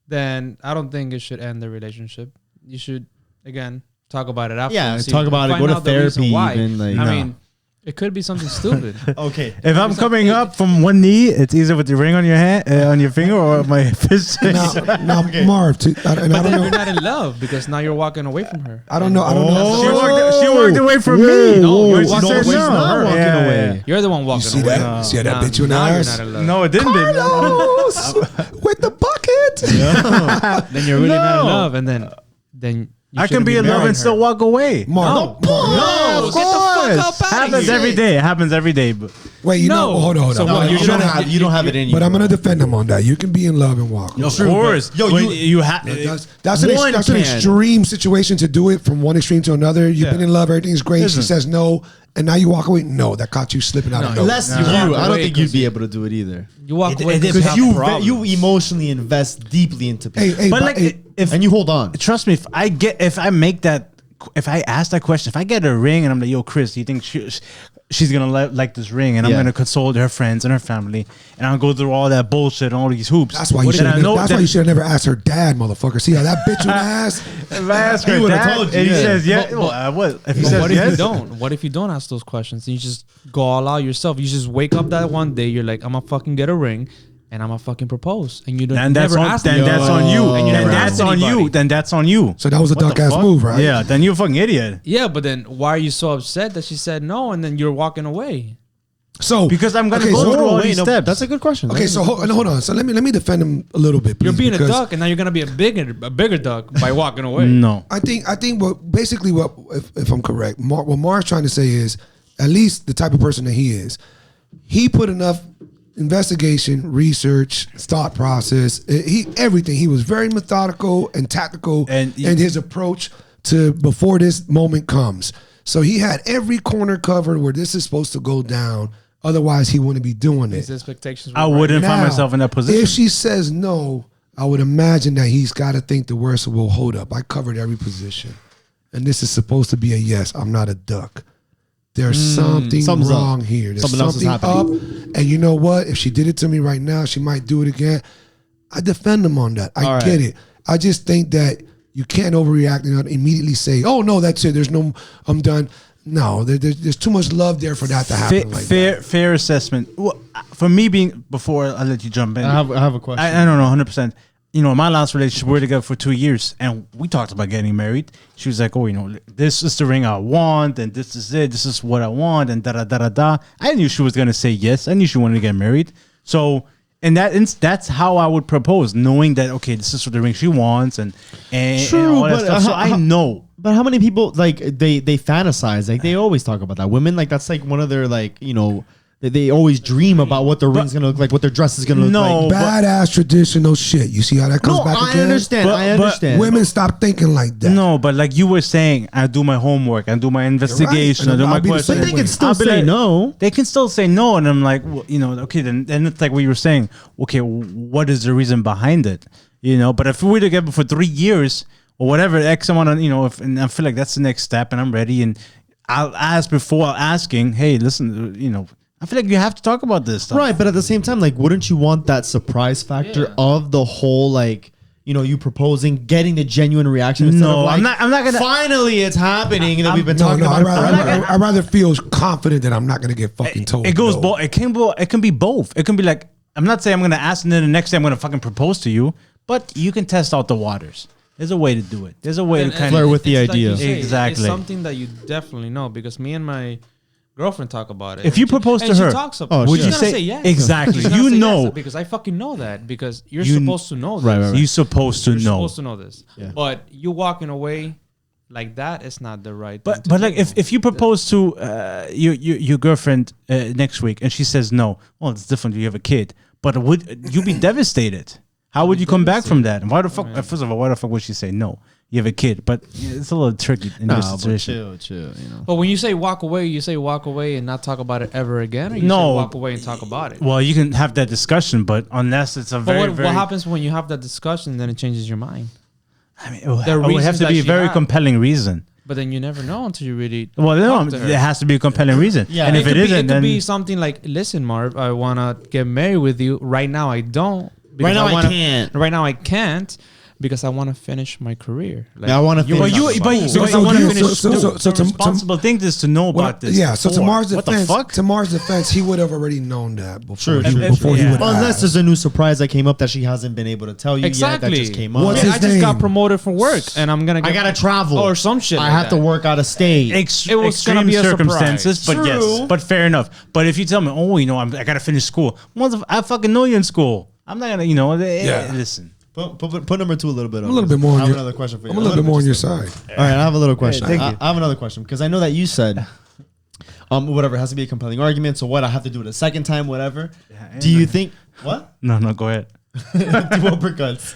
then I don't think it should end the relationship. You should again talk about it after. Yeah, and see- talk about it, find go to out the reason therapy why. even, like, I no. mean, it could be something stupid. Okay. If I'm coming up from one knee, it's either with the ring on your hand, on your finger, or my fist. Now, Marv, and I But don't then know. you're not in love because now you're walking away from her. I don't know. I don't know. She walked away from me. No, But you she walked said away no. from her. Walking Yeah, away. yeah. You're the one walking You see away. that? You see that bitch you in the Now you're ass? not in love. No, it didn't. Carlos with the bucket. Then you're really not in No. love, and then you I can shouldn't be in love marrying and still her. walk away. Marv, No, get the fuck Happens every day. It happens every day. But Wait, you know, hold on. So No, you don't have it in you. But I'm gonna defend him on that. You can be in love and walk. of course, Yo, you have. That's an extreme situation to do it from one extreme to another. You've been in love, everything's great. She says no, and now you walk away. No, that caught you slipping out of nowhere. Unless you, I don't think you'd be able to do it either. You walk away because you emotionally invest deeply into people. Hey, but like, and you hold on. Trust me, if I ask that question, if I get a ring and I'm like, yo, Chris, do you think she's gonna like this ring? And I'm gonna console her friends and her family, and I'll go through all that bullshit and all these hoops. That's why you should have never asked her dad, motherfucker. See how that bitch would ask? If I ask her dad, told you, and he says yes. What if he says what yes? If you don't? What if you don't ask those questions? And you just go all out yourself. You just wake up that one day. You're like, I'm gonna fucking get a ring. And I'm gonna fucking propose, and you don't. And never ask then that's on you. And you then never that's on you. Then that's on you. So that was a duck ass move, right? Yeah. Then you're a fucking idiot. Yeah, but then why are you so upset that she said no, and then you're walking away? So because I'm gonna go through all these steps. That's a good question. Okay, so hold on. So let me defend him a little bit. Please, you're being a duck, and now you're gonna be a bigger duck by walking away. No, I think what if I'm correct, what Mark's trying to say is at least the type of person that he is. He put enough investigation, research, thought process, everything. He was very methodical and tactical in his approach to before this moment comes. So he had every corner covered where this is supposed to go down. Otherwise, he wouldn't be doing it. His expectations. I wouldn't find myself in that position. If she says no, I would imagine that he's got to think the worst. Well, hold up, I covered every position, and this is supposed to be a yes. I'm not a duck. There's something wrong here. There's something up. And you know what? If she did it to me right now, she might do it again. I defend him on that. I get it. I just think that you can't overreact and immediately say, oh, no, that's it. There's no, I'm done. No, there's too much love there for that to happen like that. Fair assessment. Well, for me before I let you jump in. I have a question. I don't know 100%. You know, my last relationship, we were together for 2 years, and we talked about getting married. She was like, oh, you know, this is the ring I want, and this is it. This is what I want, and da-da-da-da-da. I knew she was going to say yes. I knew she wanted to get married. So, and that's how I would propose, knowing that, okay, this is what the ring she wants, and all that stuff. So I know. But how many people, like, they fantasize? Like, they always talk about that. Women, like, that's, like, one of their, like, you know, they always dream about what their ring's gonna look like, what their dress is gonna look like. Badass traditional shit. You see how that comes back again? I understand. Women stop thinking like that. No, but like you were saying, I do my homework, I do my investigation, I do my questions. But they can still say no. They can still say no, and I'm like, well, you know, okay, then it's like what you were saying. Okay, what is the reason behind it? You know, but if we were together for 3 years or whatever, X amount of, you know, and I feel like that's the next step, and I'm ready, and I'll ask before asking. Hey, listen, you know. I feel like you have to talk about this stuff. Right, but at the same time, like, wouldn't you want that surprise factor of the whole, like, you know, you proposing, getting the genuine reaction? No, of like, I'm not gonna. Finally, it's happening, and we've been talking about it. I'd rather feel confident that I'm not gonna get fucking told. It goes both. It can be both. It can be like, I'm not saying I'm gonna ask, and then the next day I'm gonna fucking propose to you, but you can test out the waters. There's a way to do it. There's a way to kind flirt with the idea. Like say, exactly. It's something that you definitely know, because me and my girlfriend talk about it. If you propose to her, would you say yes? Exactly. You know, yes, because I fucking know that, because you're supposed to know this. Right. You're supposed to know. You're supposed to know this. Yeah. But you walking away like that is not the right thing. But like if you propose to your girlfriend next week and she says no, well, it's different. You have a kid, but would you be devastated? How would you come back from that? And why the fuck? First of all, why the fuck would she say no? You have a kid, but it's a little tricky in your situation. Chill, you know. But when you say walk away, you say walk away and not talk about it ever again, or you say walk away and talk about it? Well, you can have that discussion, but unless it's a very, what happens when you have that discussion, then it changes your mind? I mean, it would have to be a very compelling reason. But then you never know until you really. Well, no, it has to be a compelling reason. Yeah, and if it isn't, then it could be something like, "Listen, Marv, I want to get married with you. Right now, I don't. Right now, I can't. Right now, I can't." Because I want to finish my career. Like, I want to finish. Because I want to finish. So the responsible thing is to know about this. Yeah. So to Mar's defense, he would have already known that before. Before he would. Unless there's a new surprise that came up that she hasn't been able to tell you yet. That just came up. I just got promoted from work, and I'm gonna. I gotta travel or some shit. I have to work out of state. It was gonna be circumstances, but yes, but fair enough. But if you tell me, oh, you know, I gotta finish school. I fucking know you're in school. I'm not gonna, you know. Listen. Put number two a little bit. I'm a little bit more. I have another question for you. I'm a little bit more on your side. All right, I have a little question. Hey, thank you. I have another question because I know that you said whatever, it has to be a compelling argument. So what? I have to do it a second time, whatever. Do you think what? No, go ahead. Two uppercuts.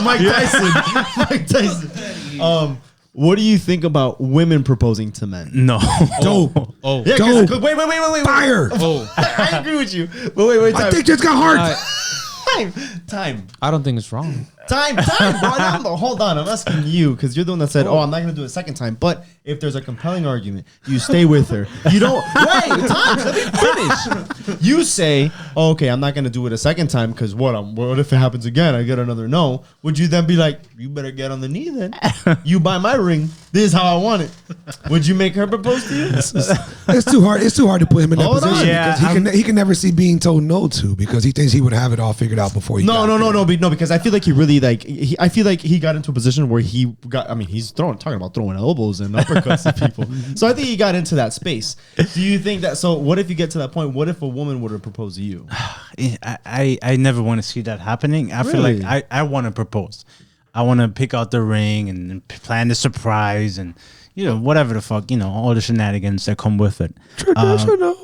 Mike Tyson. What do you think about women proposing to men? No. Dope. Oh. Yeah, Dope. wait. Fire. Oh. I agree with you. But wait. I think this got hard. Time. I don't think it's wrong. Time, bro. Hold on. I'm asking you because you're the one that said, I'm not going to do it a second time. But if there's a compelling argument, you stay with her. You don't. Wait, time. Let me finish. You say, okay, I'm not going to do it a second time because what if it happens again? I get another no. Would you then be like, you better get on the knee then? You buy my ring. This is how I want it. Would you make her propose to you? It's too hard. It's too hard to put him in that Hold on. position Yeah, because he can never see being told no to because he thinks he would have it all figured out before he. No, got there. because I feel like he really I feel like he got into a position where he got. I mean, he's talking about throwing elbows and uppercuts at people. So I think he got into that space. Do you think that? So what if you get to that point? What if a woman were to propose to you? I never want to see that happening. I feel Really? like I want to propose. I want to pick out the ring and plan the surprise and whatever the fuck, all the shenanigans that come with it. Traditional.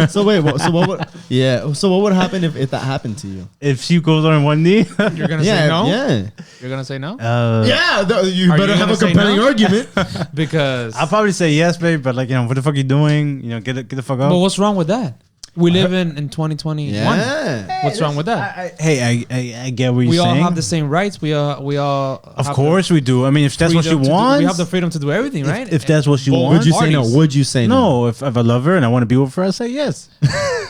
So wait, so what would? Yeah. So what would happen if that happened to you? If she goes on one knee, You're gonna say no. Yeah. You're gonna say no You Are better you have gonna a say compelling no? argument. because. I'll probably say yes, babe. But what the fuck you doing? Get the fuck up. But what's wrong with that? We live in 2021. Yeah. What's wrong with that? I get what you're We all saying. have the same rights. We all. Of have course we do. I mean, if that's what she freedom to do- wants, we have the freedom to do everything, right? if that's what she Would wants, you say no? Would you say no? no. If I love her and I want to be with her, I say yes.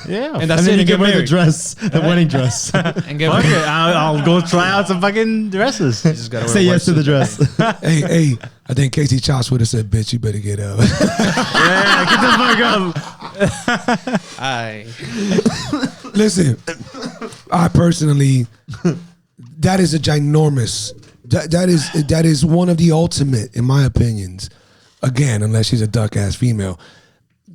Yeah. And that's And then it. you And give get her the married. dress, the wedding dress. And get Fuck married. it. I'll go try out some fucking dresses. You just gotta wear Say yes to the dress. hey, I think Casey Chops would have said, "Bitch, you better get up." Yeah, get the fuck up. Listen, I personally, that is a ginormous. That is one of the ultimate, in my opinions. Again, unless she's a duck ass female,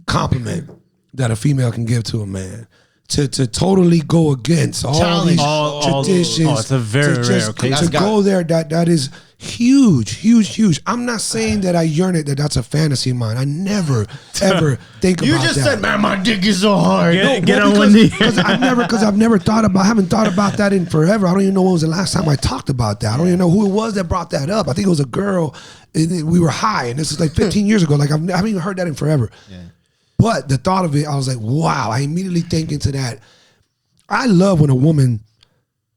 compliment that a female can give to a man. To totally go against all these traditions. it's a very rare occasion. To go there, that is huge. I'm not saying that I yearn it, that's a fantasy of mine. I never, ever think about that. You just said, man, my dick is so hard. Get on one knee. Because I've never thought about, I haven't thought about that in forever. I don't even know when was the last time I talked about that. I don't even know who it was that brought that up. I think it was a girl. We were high, and this is like 15 years ago. Like I haven't even heard that in forever. Yeah. But the thought of it, I was like, wow. I immediately think into that. I love when a woman,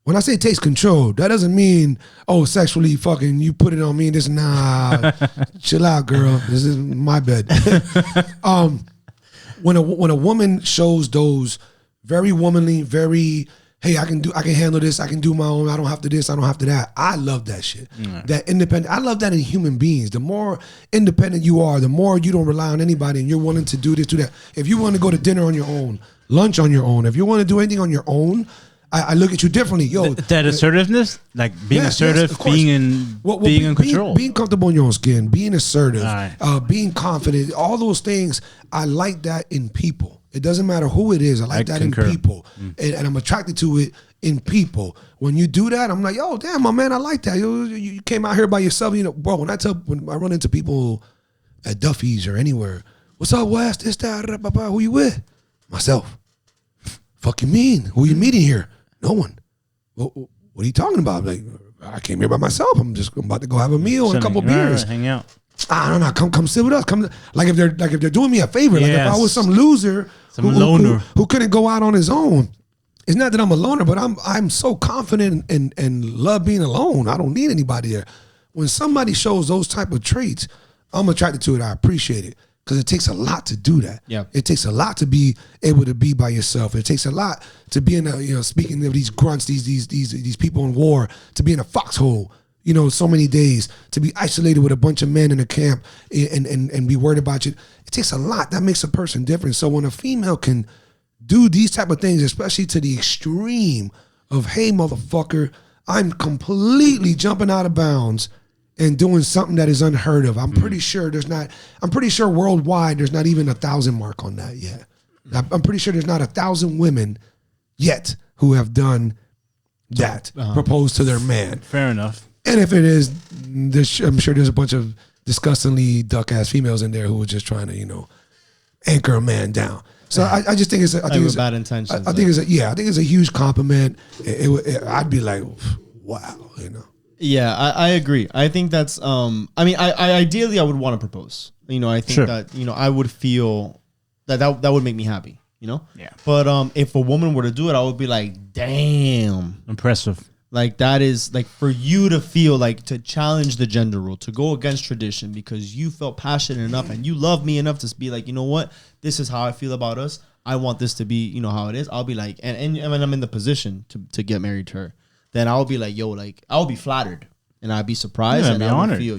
when I say takes control, that doesn't mean, sexually fucking, you put it on me and this, nah, chill out, girl. This is my bed. When a woman shows those very womanly, very, hey, I can handle this, I can do my own, I don't have to this, I don't have to that. I love that shit. That independent, I love that in human beings. The more independent you are, the more you don't rely on anybody and you're willing to do this, do that. If you want to go to dinner on your own, lunch on your own, if you want to do anything on your own, I look at you differently. That assertiveness, like being assertive, of course. being in control. Being comfortable in your own skin, being assertive, Right. being confident, all those things, I like that in people. It doesn't matter who it is. I like that concur. in people. And I'm attracted to it in people. When you do that, I'm like, yo, damn, my man, I like that. You came out here by yourself. Bro, when I run into people at Duffy's or anywhere, what's up, West? This, that, who you with? Myself. Fuck you mean? Who you meeting here? No one. What are you talking about? Like, I came here by myself. I'm about to go have a meal and a couple beers. Hang out. I don't know. Come sit with us. Come, like if they're doing me a favor. Like if I was some loser who couldn't go out on his own. It's not that I'm a loner, but I'm so confident and love being alone. I don't need anybody there. When somebody shows those type of traits, I'm attracted to it. I appreciate it. Because it takes a lot to do that. Yeah. It takes a lot to be able to be by yourself. It takes a lot to be in a, speaking of these grunts, these people in war, to be in a foxhole, so many days, to be isolated with a bunch of men in a camp and be worried about you. It takes a lot. That makes a person different. So when a female can do these type of things, especially to the extreme of, hey, motherfucker, I'm completely jumping out of bounds and doing something that is unheard of. I'm pretty sure worldwide there's not even 1,000 mark on that yet. I'm pretty sure there's not 1,000 women yet who have done that, proposed to their man. Fair enough. And if it is, I'm sure there's a bunch of disgustingly duck ass females in there who were just trying to anchor a man down. So I just think I think it's bad intentions. I think it's a huge compliment. I'd be like, wow, Yeah, I agree. I think that's I mean, I ideally I would want to propose. I think that I would feel that would make me happy. Yeah. But if a woman were to do it, I would be like, damn, impressive. Like that is like for you to feel like to challenge the gender rule, to go against tradition because you felt passionate enough and you love me enough to be like, you know what, this is how I feel about us. I want this to be, how it is. I'll be like, and when I'm in the position to get married to her, then I'll be like, yo, like I'll be flattered and I'd be surprised and I would feel,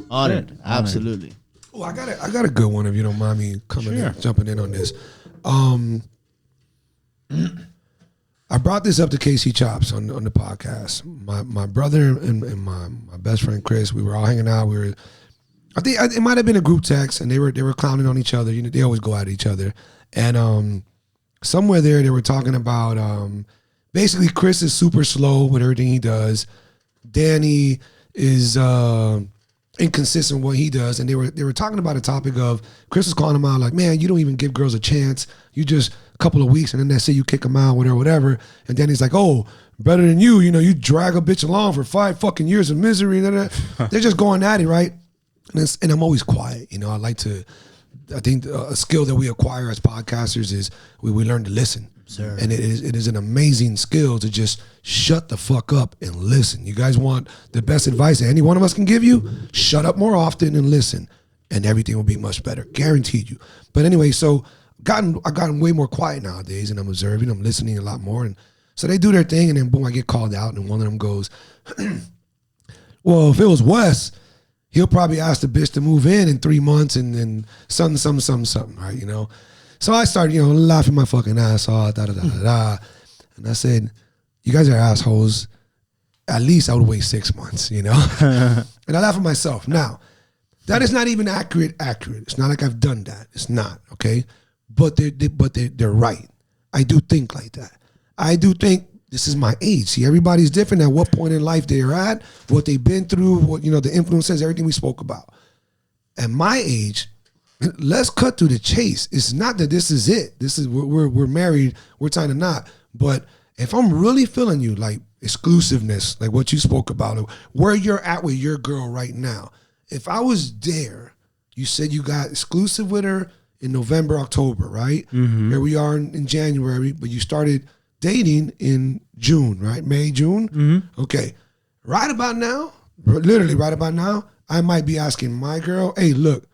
honored, absolutely. Oh, I got a good one if you don't mind me jumping in on this. I brought this up to KC Chops on the podcast. My brother and my best friend Chris, we were all hanging out. I think it might have been a group text, and they were clowning on each other. They always go at each other. And somewhere there, they were talking about basically Chris is super slow with everything he does. Danny is inconsistent what he does, and they were talking about a topic of Chris was calling him out like, man, you don't even give girls a chance. You just a couple of weeks, and then that's it. You kick them out, whatever. And then he's like, oh, better than you. You drag a bitch along for 5 fucking years of misery. They're just going at it, right? And I'm always quiet. I think a skill that we acquire as podcasters is we learn to listen. Sir. And it is an amazing skill to just shut the fuck up and listen. You guys want the best advice that any one of us can give you? Shut up more often and listen, and everything will be much better. Guaranteed you. But anyway, so I've gotten way more quiet nowadays, and I'm observing, I'm listening a lot more. And so they do their thing, and then boom, I get called out, and one of them goes, well, if it was Wes, he'll probably ask the bitch to move in 3 months and then something, right, So I started, laughing my fucking ass off, and I said, you guys are assholes. At least I would wait 6 months, And I laugh at myself. Now, that is not even accurate. It's not like I've done that. It's not, okay? But they're right. I do think like that. I do think this is my age. See, everybody's different at what point in life they are at, what they've been through, what, the influences, everything we spoke about. At my age, let's cut to the chase. It's not that this is it. This is we're married. We're tying a knot. But if I'm really feeling you, like exclusiveness, like what you spoke about, where you're at with your girl right now. If I was there, you said you got exclusive with her in November, October, right? Mm-hmm. Here we are in January, but you started dating in June, right? May, June? Mm-hmm. Okay. Right about now, literally right about now, I might be asking my girl, hey, look,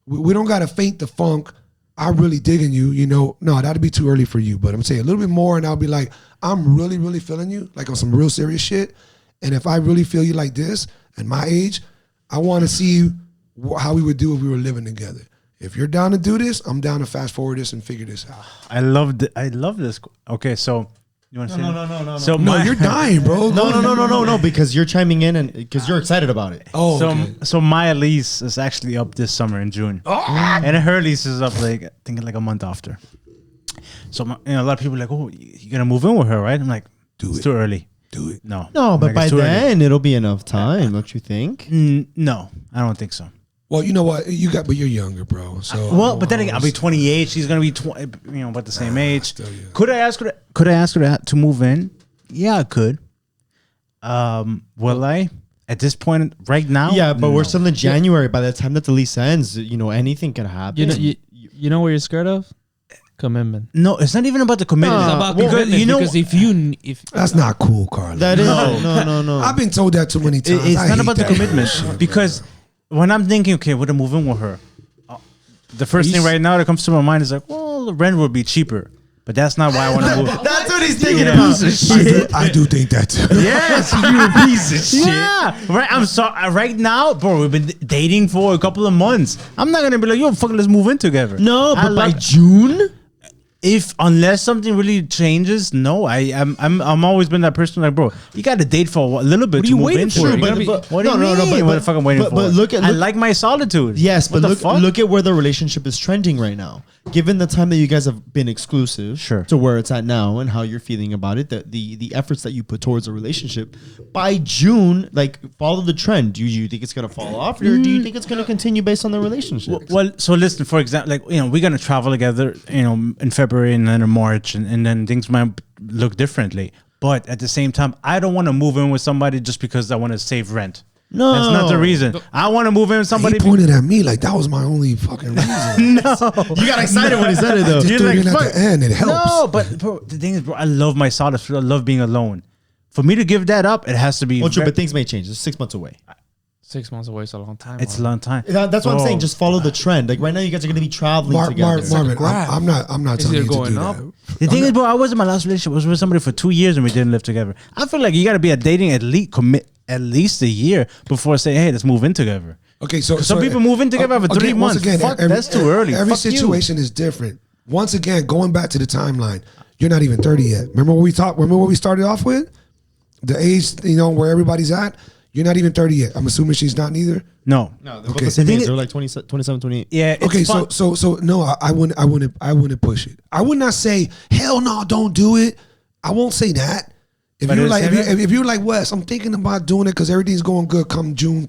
we don't got to faint the funk. I'm really digging you, No, that'd be too early for you. But I'm saying a little bit more, and I'll be like, I'm really, really feeling you, like on some real serious shit. And if I really feel you like this, at my age, I want to see how we would do if we were living together. If you're down to do this, I'm down to fast forward this and figure this out. I love this. Okay, so you want to say no. So you're dying, bro. No, because you're chiming in and because you're excited about it. Oh, so my lease is actually up this summer in June, and her lease is up I think a month after. So a lot of people are like, oh, you're gonna move in with her, right? I'm like, it's too early. Do it. No, but by then it'll be enough time, don't you think? No, I don't think so. Well, you know what? But you're younger, bro. So but then again, I'll be 28. She's gonna be 20. About the same age. Still, yeah. Could I ask her to move in? Yeah, I could. Will I? At this point, right now? Yeah, but we're still in January. By the time that the lease ends, anything can happen. You know what you're scared of? Commitment. No, it's not even about the commitment. It's about commitment. Because if that's not cool, Carlos. That is no. I've been told that too many times. It's not about the commitment because when I'm thinking, okay, would I move in with her? The first thing right now that comes to my mind is like, well, the rent would be cheaper. But that's not why I want to move. That's what he's thinking about. I do think that too. Yes, you're a piece of shit. Yeah, right. I'm sorry. Right now, bro, we've been dating for a couple of months. I'm not gonna be like, yo, fucking, let's move in together. No, but by June. If unless something really changes, no. I'm always been that person like, bro, you got to date for a little bit. What are to you move waiting into for? it. You're What do you mean? What the fuck I'm waiting for? But look, I like my solitude. Yes, What but the fuck? look at where the relationship is trending right now. Given the time that you guys have been exclusive Sure. to where it's at now and how you're feeling about it, the efforts that you put towards a relationship, by June, like follow the trend. Do you think it's gonna fall off, or do you think it's gonna continue based on the relationship? Well, so listen, for example, like, we're gonna travel together, in February and then in March, and then things might look differently. But at the same time, I don't want to move in with somebody just because I want to save rent. No, That's not the reason. I want to move in with somebody. He pointed at me like that was my only fucking reason. No, You got excited when he said it though. Just You're threw it like, in at fuck. the end. It helps. No, but bro, the thing is, bro, I love my solitude. I love being alone. For me to give that up, it has to be. Well, true, but things may change. It's 6 months away. 6 months away is a long time. It's a long time. That's what I'm Bro. saying. Just follow the trend. Like right now, you guys are gonna be traveling together. Marvin, graph. I'm not Is telling it you to going do up? that. The thing is, bro, I was in my last relationship. I was with somebody for 2 years and we didn't live together. I feel like you got to be at dating commit at least a year before say, hey, let's move in together. Okay, so Some people move in together for 3 months. Once again, Fuck, that's too early. Every Fuck you. situation is different. Once again, going back to the timeline, you're not even 30 yet. Remember what we talked? Remember what we started off with? The age, where everybody's at. You're not even 30 yet. I'm assuming she's not neither. No. No, they're both Okay. the same The thing age. is- They're like 27, 28. Yeah. It's Okay, fun. so no, I wouldn't push it. I would not say hell no, don't do it. I won't say that. If But you're it's like saying if you're like Wes, I'm thinking about doing it because everything's going good. Come June,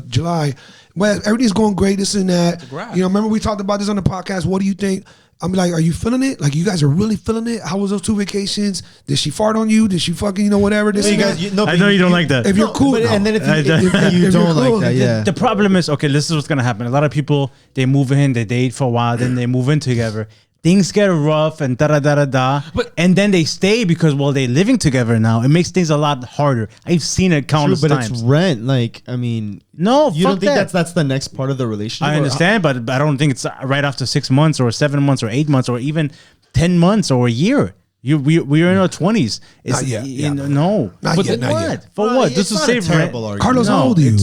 July, well, everything's going great. This and that. graph. Remember we talked about this on the podcast. What do you think? I'm like, are you feeling it? Like you guys are really feeling it? How was those 2 vacations? Did she fart on you? Did she fucking whatever? This You and guys, that? I know you don't like that. If you're cool, but, and then if you, I- if if you you're don't cool, like that, yeah. The problem is, okay, this is what's gonna happen. A lot of people, they move in, they date for a while, then they move in together. Things get rough and da. And then they stay because, well, they're living together now. It makes things a lot harder. I've seen it True, countless but times. it's rent. Like, I mean, No, you fuck don't think that. that's the next part of the relationship? I understand, but I don't think it's right after 6 months or 7 months or 8 months or even 10 months or a year. We're in our 20s. It's, Not yet, No. Not But yet, for not what? yet. For what? Just to save rent. Carlos, how old are you?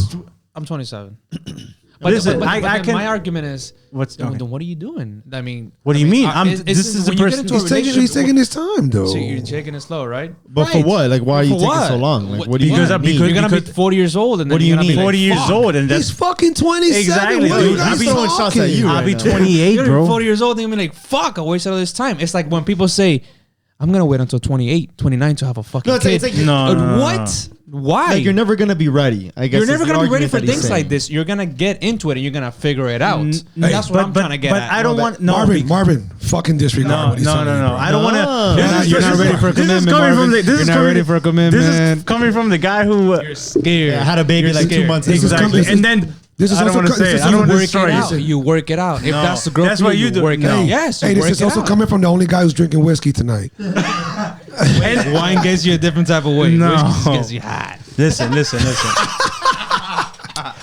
I'm 27. Listen, I then can- my argument is, What's- then okay. what are you doing? I mean, What do you mean? This is the when you get person- into a He's taking relationship, his time though. So you're taking it slow, right? But for Right. what? Like, why are you For taking what? so long? Like, what do you Because mean? because- You're gonna be because- 40 years old, and What then do you're you gonna be mean? 40 years fuck. old, and He's that's fucking 27. Exactly, What are you dude. guys I'll be throwing shots at you talking? right I'll be now. 28, You're gonna be bro. 40 years old, and you're gonna be like, fuck, I wasted all this time. It's like when people say, I'm gonna wait until 28, 29 to have a fucking No, it's kid. like No. What? Why? Like, you're never gonna be ready. I guess You're never is the gonna be ready argument for that he's things like saying. this. You're gonna get into it and you're gonna figure it out. That's what I'm trying to get but at. I don't want no. Marvin, fucking disregard No, what he's telling you, bro. I don't want to. No. You're not ready for a commitment, Marvin. You're not ready for a commitment. This is coming from the guy who You're scared. Yeah, I had a baby You're like 2 scared. months This is ago. exactly, this is- and then this is I don't also want to co- say this it. is I don't also want to Work destroy it you. out. You work it out. If No. that's the girl That's for what you, you do. work it No. out. Yes, you Hey, this work is it also out. coming from the only guy who's drinking whiskey tonight. And wine gets you a different type of way. No. Whiskey just gets you hot. Listen.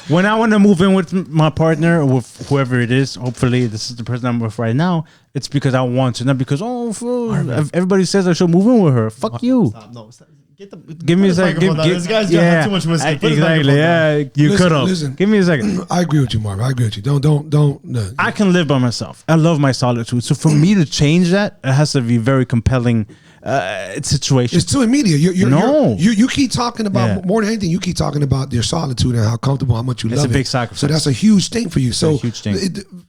When I want to move in with my partner or with whoever it is, hopefully this is the person I'm with right now. It's because I want to, not because everybody says I should move in with her. Fuck you. No, stop. Get the, Give me a put his second. microphone down. This guy's gonna have too much whiskey. Put his Exactly. microphone Yeah, down. you Listen, could have. listen. Give me a second. I agree with you, Marvin. I agree with you. Don't. No. I can live by myself. I love my solitude. So for me to change that, it has to be very compelling situation. It's too immediate. No. You keep talking about Yeah. more than anything. You keep talking about your solitude and how comfortable, how much you That's love a it. big sacrifice. So that's a huge thing for you. So a huge thing.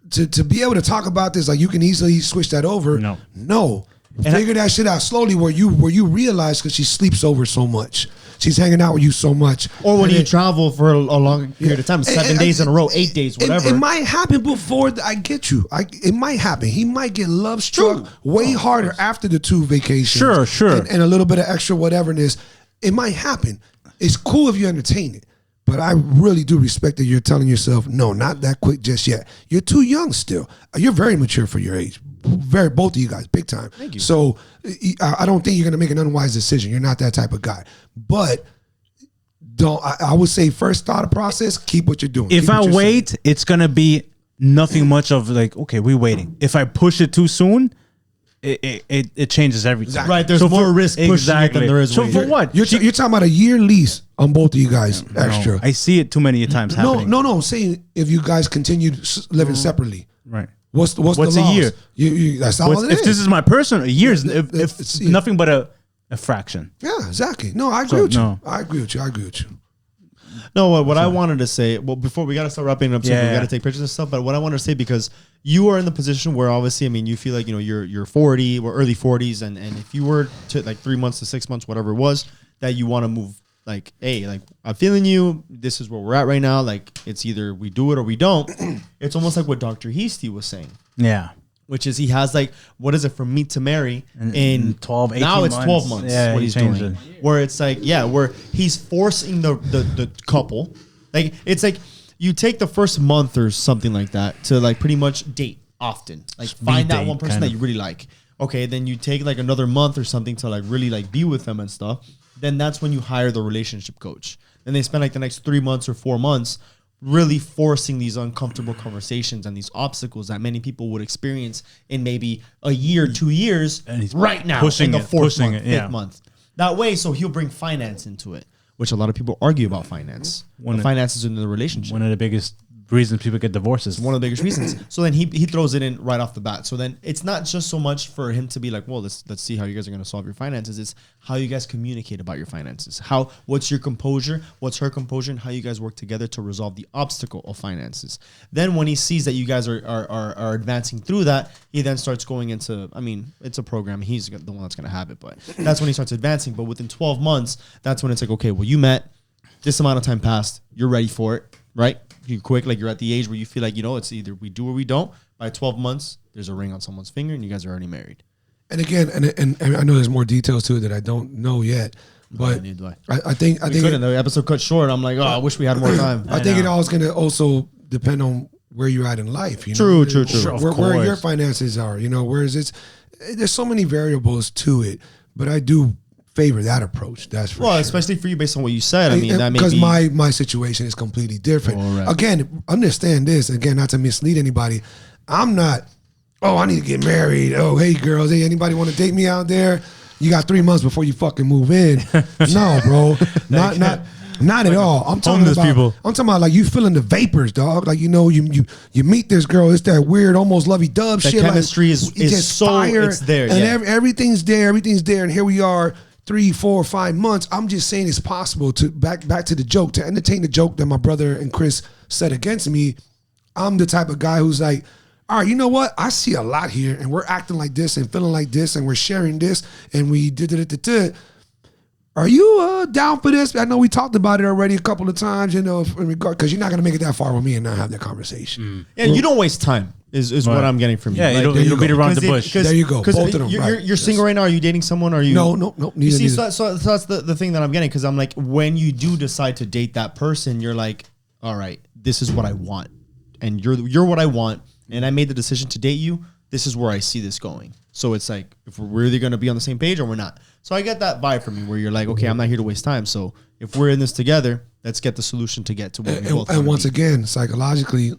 To be able to talk about this, like you can easily switch that over. No. Figure that shit out slowly where you realize because she sleeps over so much. She's hanging out with you so much. Or when And you it- travel for a long period of time, 7 days in a row, 8 days, whatever. It might happen before I get you. It might happen. He might get love struck way harder after the 2 vacations. Sure. And a little bit of extra whateverness. It might happen. It's cool if you entertain it. But I really do respect that you're telling yourself, no, not that quick just yet. You're too young still. You're very mature for your age. Both of you guys, big time. Thank you. So I don't think you're going to make an unwise decision. You're not that type of guy. But I would say first thought process, keep what you're doing. If Keep what I you're saying. wait, it's gonna be nothing much of like, okay, we're waiting. If I push it too soon, it changes everything. Right, there's more risk pushing it than there is So waiting. for what? You're talking about a year lease on both of you guys extra. No, I see it too many times happening. No. I'm saying if you guys continue living separately, Right. What's the a loss? year? That's all it is. If this is my personal, a year is it's nothing but a fraction. Yeah, exactly. No, I agree with you. I agree with you. No, what I wanted to say, well, before we got to start wrapping up, so we got to take pictures and stuff. But what I wanted to say, because you are in the position where obviously, I mean, you feel like, you're 40 or early 40s, and if you were to like 3 months to 6 months, whatever it was, that you want to move, like, hey, like I'm feeling you. This is where we're at right now. Like it's either we do it or we don't. It's almost like what Dr. Heasty was saying. Yeah. Which is he has like, what is it from meet to marry in 12, 18 now it's months. 12 months what he's doing. It. Where it's like, where he's forcing the couple. Like it's like you take the first month or something like that to like pretty much date often. Like find that one person that you really like. Okay, then you take like another month or something to like really like be with them and stuff. Then that's when you hire the relationship coach. And they spend like the next 3 months or 4 months really forcing these uncomfortable conversations and these obstacles that many people would experience in maybe a year, 2 years, and he's right now pushing in the it, fourth month, it, yeah. fifth month. That way, so he'll bring finance into it, which a lot of people argue about finance. When finance is in the relationship. One of the biggest reasons people get divorces. One of the biggest reasons. So then he throws it in right off the bat. So then it's not just so much for him to be like, well, let's see how you guys are going to solve your finances. It's how you guys communicate about your finances. What's your composure? What's her composure? And how you guys work together to resolve the obstacle of finances. Then when he sees that you guys are advancing through that, he then starts going into, I mean, it's a program. He's the one that's going to have it, but that's when he starts advancing. But within 12 months, that's when it's like, okay, well, you met, this amount of time passed, you're ready for it, right? You're quick, like you're at the age where you feel like, it's either we do or we don't. By 12 months, there's a ring on someone's finger and you guys are already married. And again, and I know there's more details to it that I don't know yet, but I think the episode cut short. I'm like, I wish we had more time. I think it all is going to also depend on where you're at in life. True. Where your finances are, whereas there's so many variables to it, but I do favor that approach. That's for sure. Especially for you, based on what you said. I mean, that may because be my situation is completely different. Correct. Again, understand this. Again, not to mislead anybody. I'm not. Oh, I need to get married. Oh, hey girls, hey, anybody want to date me out there? You got 3 months before you fucking move in. No, bro, not at all. I'm talking about people. I'm talking about like you feeling the vapors, dog. Like you meet this girl, it's that weird, almost lovey-dove shit. The chemistry is so fire, it's there, and everything's there, and here we are. 3, 4, 5 months. I'm just saying it's possible to back to the joke, to entertain the joke that my brother and Chris said against me. I'm the type of guy who's like, all right, you know what? I see a lot here, and we're acting like this and feeling like this, and we're sharing this, and we did it. Are you down for this? I know we talked about it already a couple of times, in regard, because you're not gonna make it that far with me and not have that conversation. Yeah, you don't waste time. Is what I'm getting from you. Yeah, like, you don't beat around the bush. There you go. Both of them. You're single right now. Are you dating someone? Or are you? No. Neither. So that's the thing that I'm getting, because I'm like, when you do decide to date that person, you're like, all right, this is what I want, and you're what I want, and I made the decision to date you. This is where I see this going. So it's like, if we're really going to be on the same page or we're not. So I get that vibe from you where you're like, okay, I'm not here to waste time. So if we're in this together, let's get the solution to get to where we both want to be. And once again, psychologically,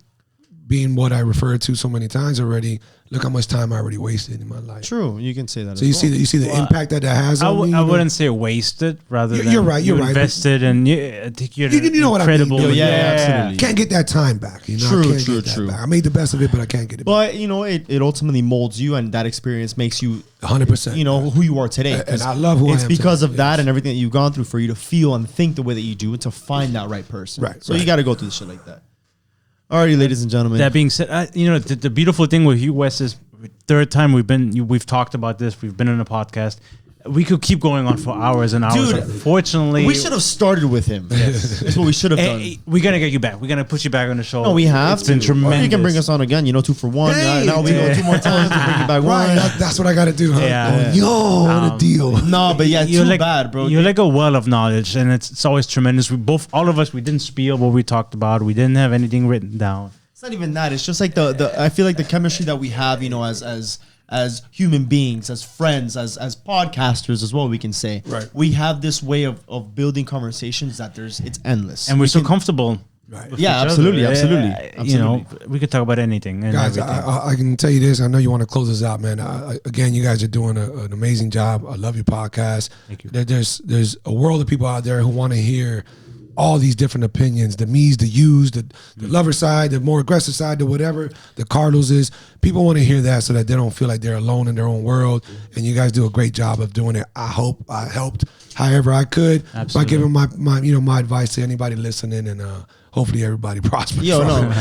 being what I referred to so many times already, look how much time I already wasted in my life. True, you can say that. So you see the impact that has on me. I wouldn't say wasted, rather than you're right. Invested, and I think you're incredible. What I mean. Absolutely. Can't get that time back. True. I made the best of it, but I can't get it back. But it ultimately molds you, and that experience makes you 100%. Who you are today. And I love who I am. It's because today. of that and everything that you've gone through for you to feel and think the way that you do, and to find that right person. Right. So you got to go through shit like that. Alrighty, ladies and gentlemen. That being said, the beautiful thing with you, Wes, is third time we've talked about this. We've been in a podcast. We could keep going on for hours and hours. Dude, unfortunately, we should have started with him. Yes. That's what we should have done. We're gonna get you back. We're gonna put you back on the show. No, we have. It's been tremendous. Or you can bring us on again. 2 for 1. Now we go 2 more times to bring you back. Right, that's what I got to do, huh? Yeah. What a deal. No, but too bad, bro. You're like a well of knowledge, and it's always tremendous. All of us, we didn't spiel what we talked about. We didn't have anything written down. It's not even that. It's just like I feel like the chemistry that we have, as human beings, as friends, as podcasters as well, we can say. Right. We have this way of building conversations that it's endless. And we're so comfortable. Right. Yeah, absolutely. We could talk about anything. And guys, I can tell you this. I know you want to close this out, man. Again, you guys are doing an amazing job. I love your podcast. Thank you. There's a world of people out there who want to hear all these different opinions, the me's, the you's, the lover side, the more aggressive side, the whatever the Cardinals is. People want to hear that so that they don't feel like they're alone in their own world. And you guys do a great job of doing it. I hope I helped however I could by giving my advice to anybody listening, and hopefully everybody prospers.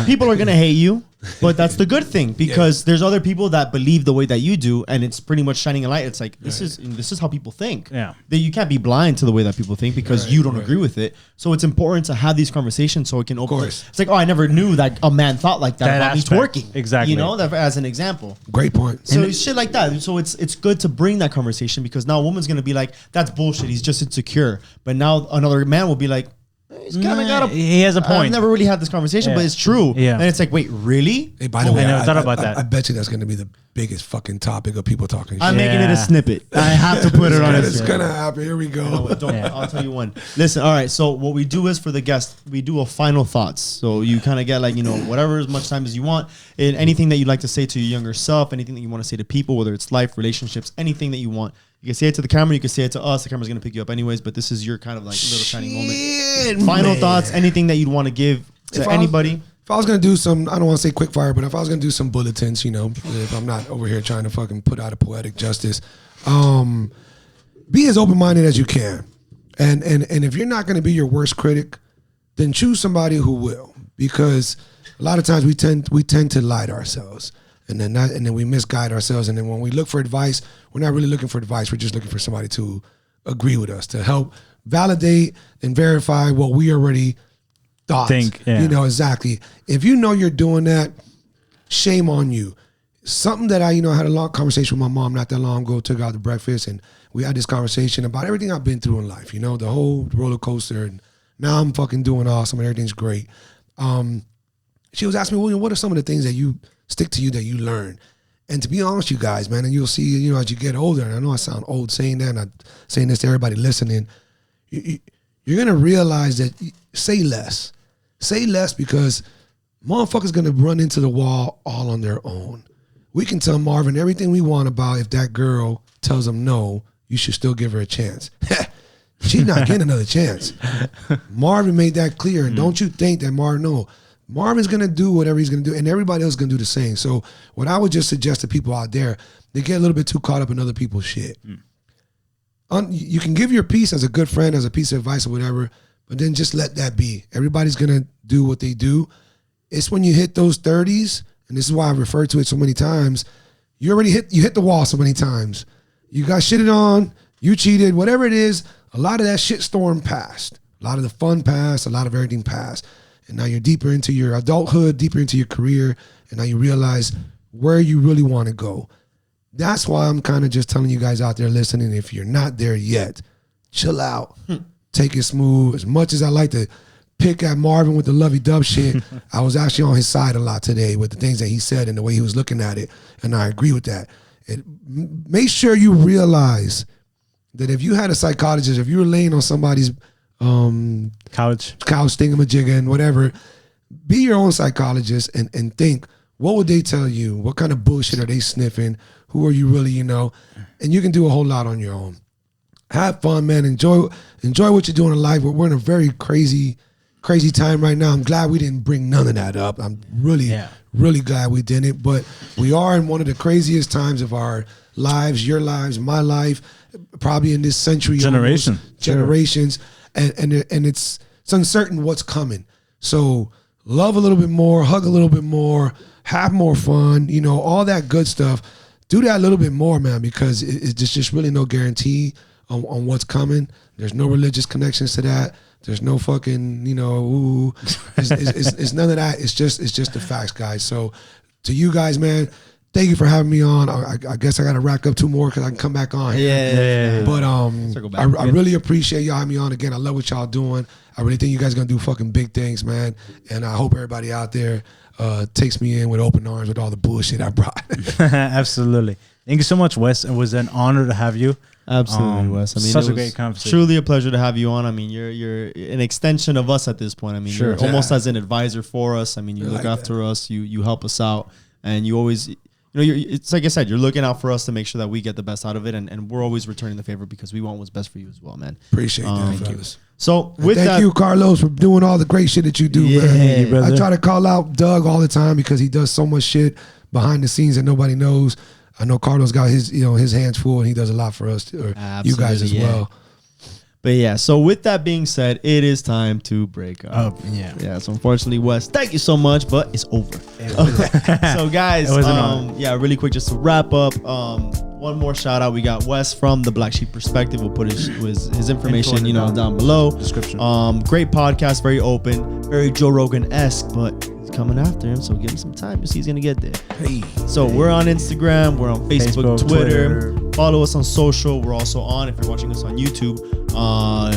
People are gonna hate you, but that's the good thing, because there's other people that believe the way that you do, and it's pretty much shining a light. It's like this is how people think. Yeah, that you can't be blind to the way that people think because you don't agree with it. So it's important to have these conversations so it can open. It's like, oh, I never knew that a man thought like that about me twerking. Exactly. You know, that as an example. Great point. So shit like that. So it's good to bring that conversation, because now a woman's gonna be like, that's bullshit. He's just insecure. But now another man will be like, he's kind of got a. He has a point. I've never really had this conversation, but it's true. Yeah. And it's like, wait, really? Hey, by the way, I never thought about that. I bet you that's going to be the biggest fucking topic of people talking. I'm shit. making it a snippet. I have to put it on. It's going to happen. Here we go. I'll tell you one. Listen, all right. So what we do is, for the guest, we do a final thoughts. So you kind of get like, whatever, as much time as you want, and anything that you'd like to say to your younger self, anything that you want to say to people, whether it's life, relationships, anything that you want. You can say it to the camera. You can say it to us. The camera's going to pick you up anyways, but this is your kind of like little shining moment. Final thoughts, anything that you'd want to give to anybody. If I was going to do some, I don't want to say quick fire, but if I was going to do some bulletins, if I'm not over here trying to fucking put out a poetic justice, be as open-minded as you can. And if you're not going to be your worst critic, then choose somebody who will, because a lot of times we tend to lie to ourselves. And then we misguide ourselves. And then when we look for advice, we're not really looking for advice. We're just looking for somebody to agree with us, to help validate and verify what we already thought. Exactly. If you know you're doing that, shame on you. Something that I had a long conversation with my mom not that long ago, took her out to breakfast, and we had this conversation about everything I've been through in life, the whole roller coaster. And now I'm fucking doing awesome and everything's great. She was asking me, William, what are some of the things that you stick to you that you learn? And to be honest, you guys, man, and you'll see, as you get older, and I know I sound old saying that, and I'm saying this to everybody listening, you're going to realize that say less. Say less, because motherfuckers going to run into the wall all on their own. We can tell Marvin everything we want about if that girl tells him no, you should still give her a chance. She's not getting another chance. Marvin made that clear, and don't you think that Marvin's going to do whatever he's going to do, and everybody else is going to do the same. So what I would just suggest to people out there, they get a little bit too caught up in other people's shit. You can give your piece as a good friend, as a piece of advice or whatever, but then just let that be. Everybody's going to do what they do. It's when you hit those 30s, and this is why I refer to it so many times, you hit the wall so many times. You got shitted on, you cheated, whatever it is, a lot of that shit storm passed. A lot of the fun passed, a lot of everything passed. And now you're deeper into your adulthood, deeper into your career, and now you realize where you really want to go. That's why I'm kind of just telling you guys out there listening, if you're not there yet, chill out. Take it smooth. As much as I like to pick at Marvin with the lovey-dove shit, I was actually on his side a lot today with the things that he said and the way he was looking at it, and I agree with that. Make sure you realize that if you had a psychologist, if you were laying on somebody's couch thingamajigga and whatever, be your own psychologist and think, what would they tell you? What kind of bullshit are they sniffing? Who are you really, and you can do a whole lot on your own. Have fun, man. Enjoy what you're doing in life. We're in a very crazy time right now. I'm glad we didn't bring none of that up. I'm really glad we didn't, but we are in one of the craziest times of our lives, your lives, my life, probably in this century. Generations. And it's uncertain what's coming. So love a little bit more, hug a little bit more, have more fun, all that good stuff. Do that a little bit more, man, because it's just really no guarantee on what's coming. There's no religious connections to that. There's no fucking, it's none of that. It's just the facts, guys. So to you guys, man, thank you for having me on. I guess I got to rack up 2 more because I can come back on. Yeah. But I really appreciate y'all having me on again. I love what y'all doing. I really think you guys are going to do fucking big things, man. And I hope everybody out there takes me in with open arms with all the bullshit I brought. Absolutely. Thank you so much, Wes. It was an honor to have you. Absolutely, Wes. I mean, such a great conversation. Truly a pleasure to have you on. I mean, you're an extension of us at this point. I mean, you're almost as an advisor for us. I mean, you look after us. You help us out, and you always it's like I said, you're looking out for us to make sure that we get the best out of it, and we're always returning the favor because we want what's best for you as well, man. Appreciate that, fellas. So And with thank that, you, Carlos, for doing all the great shit that you do, Yeah, man. brother. I try to call out Doug all the time because he does so much shit behind the scenes that nobody knows. I know Carlos got his, his hands full, and he does a lot for us, or you guys as well. But yeah, so with that being said, it is time to break up. Yeah. So unfortunately, Wes, thank you so much, but it's over. So guys, really quick, just to wrap up, one more shout out. We got Wes from the Black Sheep Perspective. We'll put his information, down below. Description. Great podcast, very open, very Joe Rogan-esque, but he's coming after him, so give him some time. You see, he's gonna get there. So we're on Instagram, we're on Facebook, Twitter. Follow us on social. We're also on, if you're watching us on YouTube,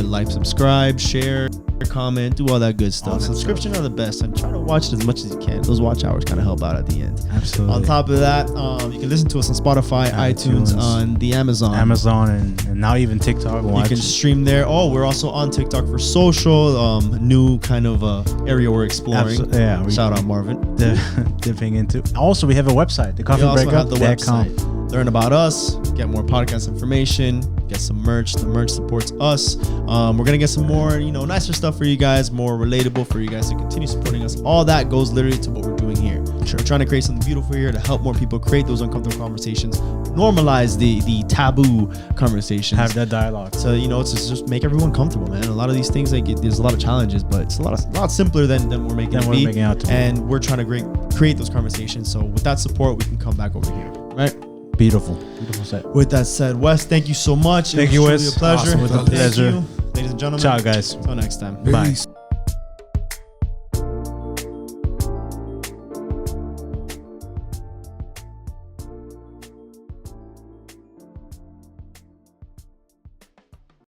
like, subscribe, share, comment, do all that good stuff. Subscription are the best, and try to watch it as much as you can. Those watch hours kind of help out at the end. Absolutely. On top of that, you can listen to us on Spotify, iTunes, on the Amazon, and now even TikTok. You can stream there. Oh, we're also on TikTok for social. New kind of area we're exploring. Shout out Marvin. Dipping into. Also, we have a website, We also have the thecoffeebreakup.com. website. Learn about us, get more podcast information, get some merch. The merch supports us. We're gonna get some more, nicer stuff for you guys, more relatable for you guys to continue supporting us. All that goes literally to what we're doing here. We're trying to create something beautiful here to help more people create those uncomfortable conversations, normalize the taboo conversations, Have that dialogue. So it's just make everyone comfortable, man. A lot of these things, there's a lot of challenges, but it's a lot simpler than we're making it be. And we're trying to create those conversations. So with that support, we can come back over here, right? Beautiful set. With that said, Wes, thank you so much. Thank you, Wes. It was truly a pleasure. Awesome. With a pleasure. Thank you, ladies and gentlemen. Ciao, guys. Until next time. Bye. Peace.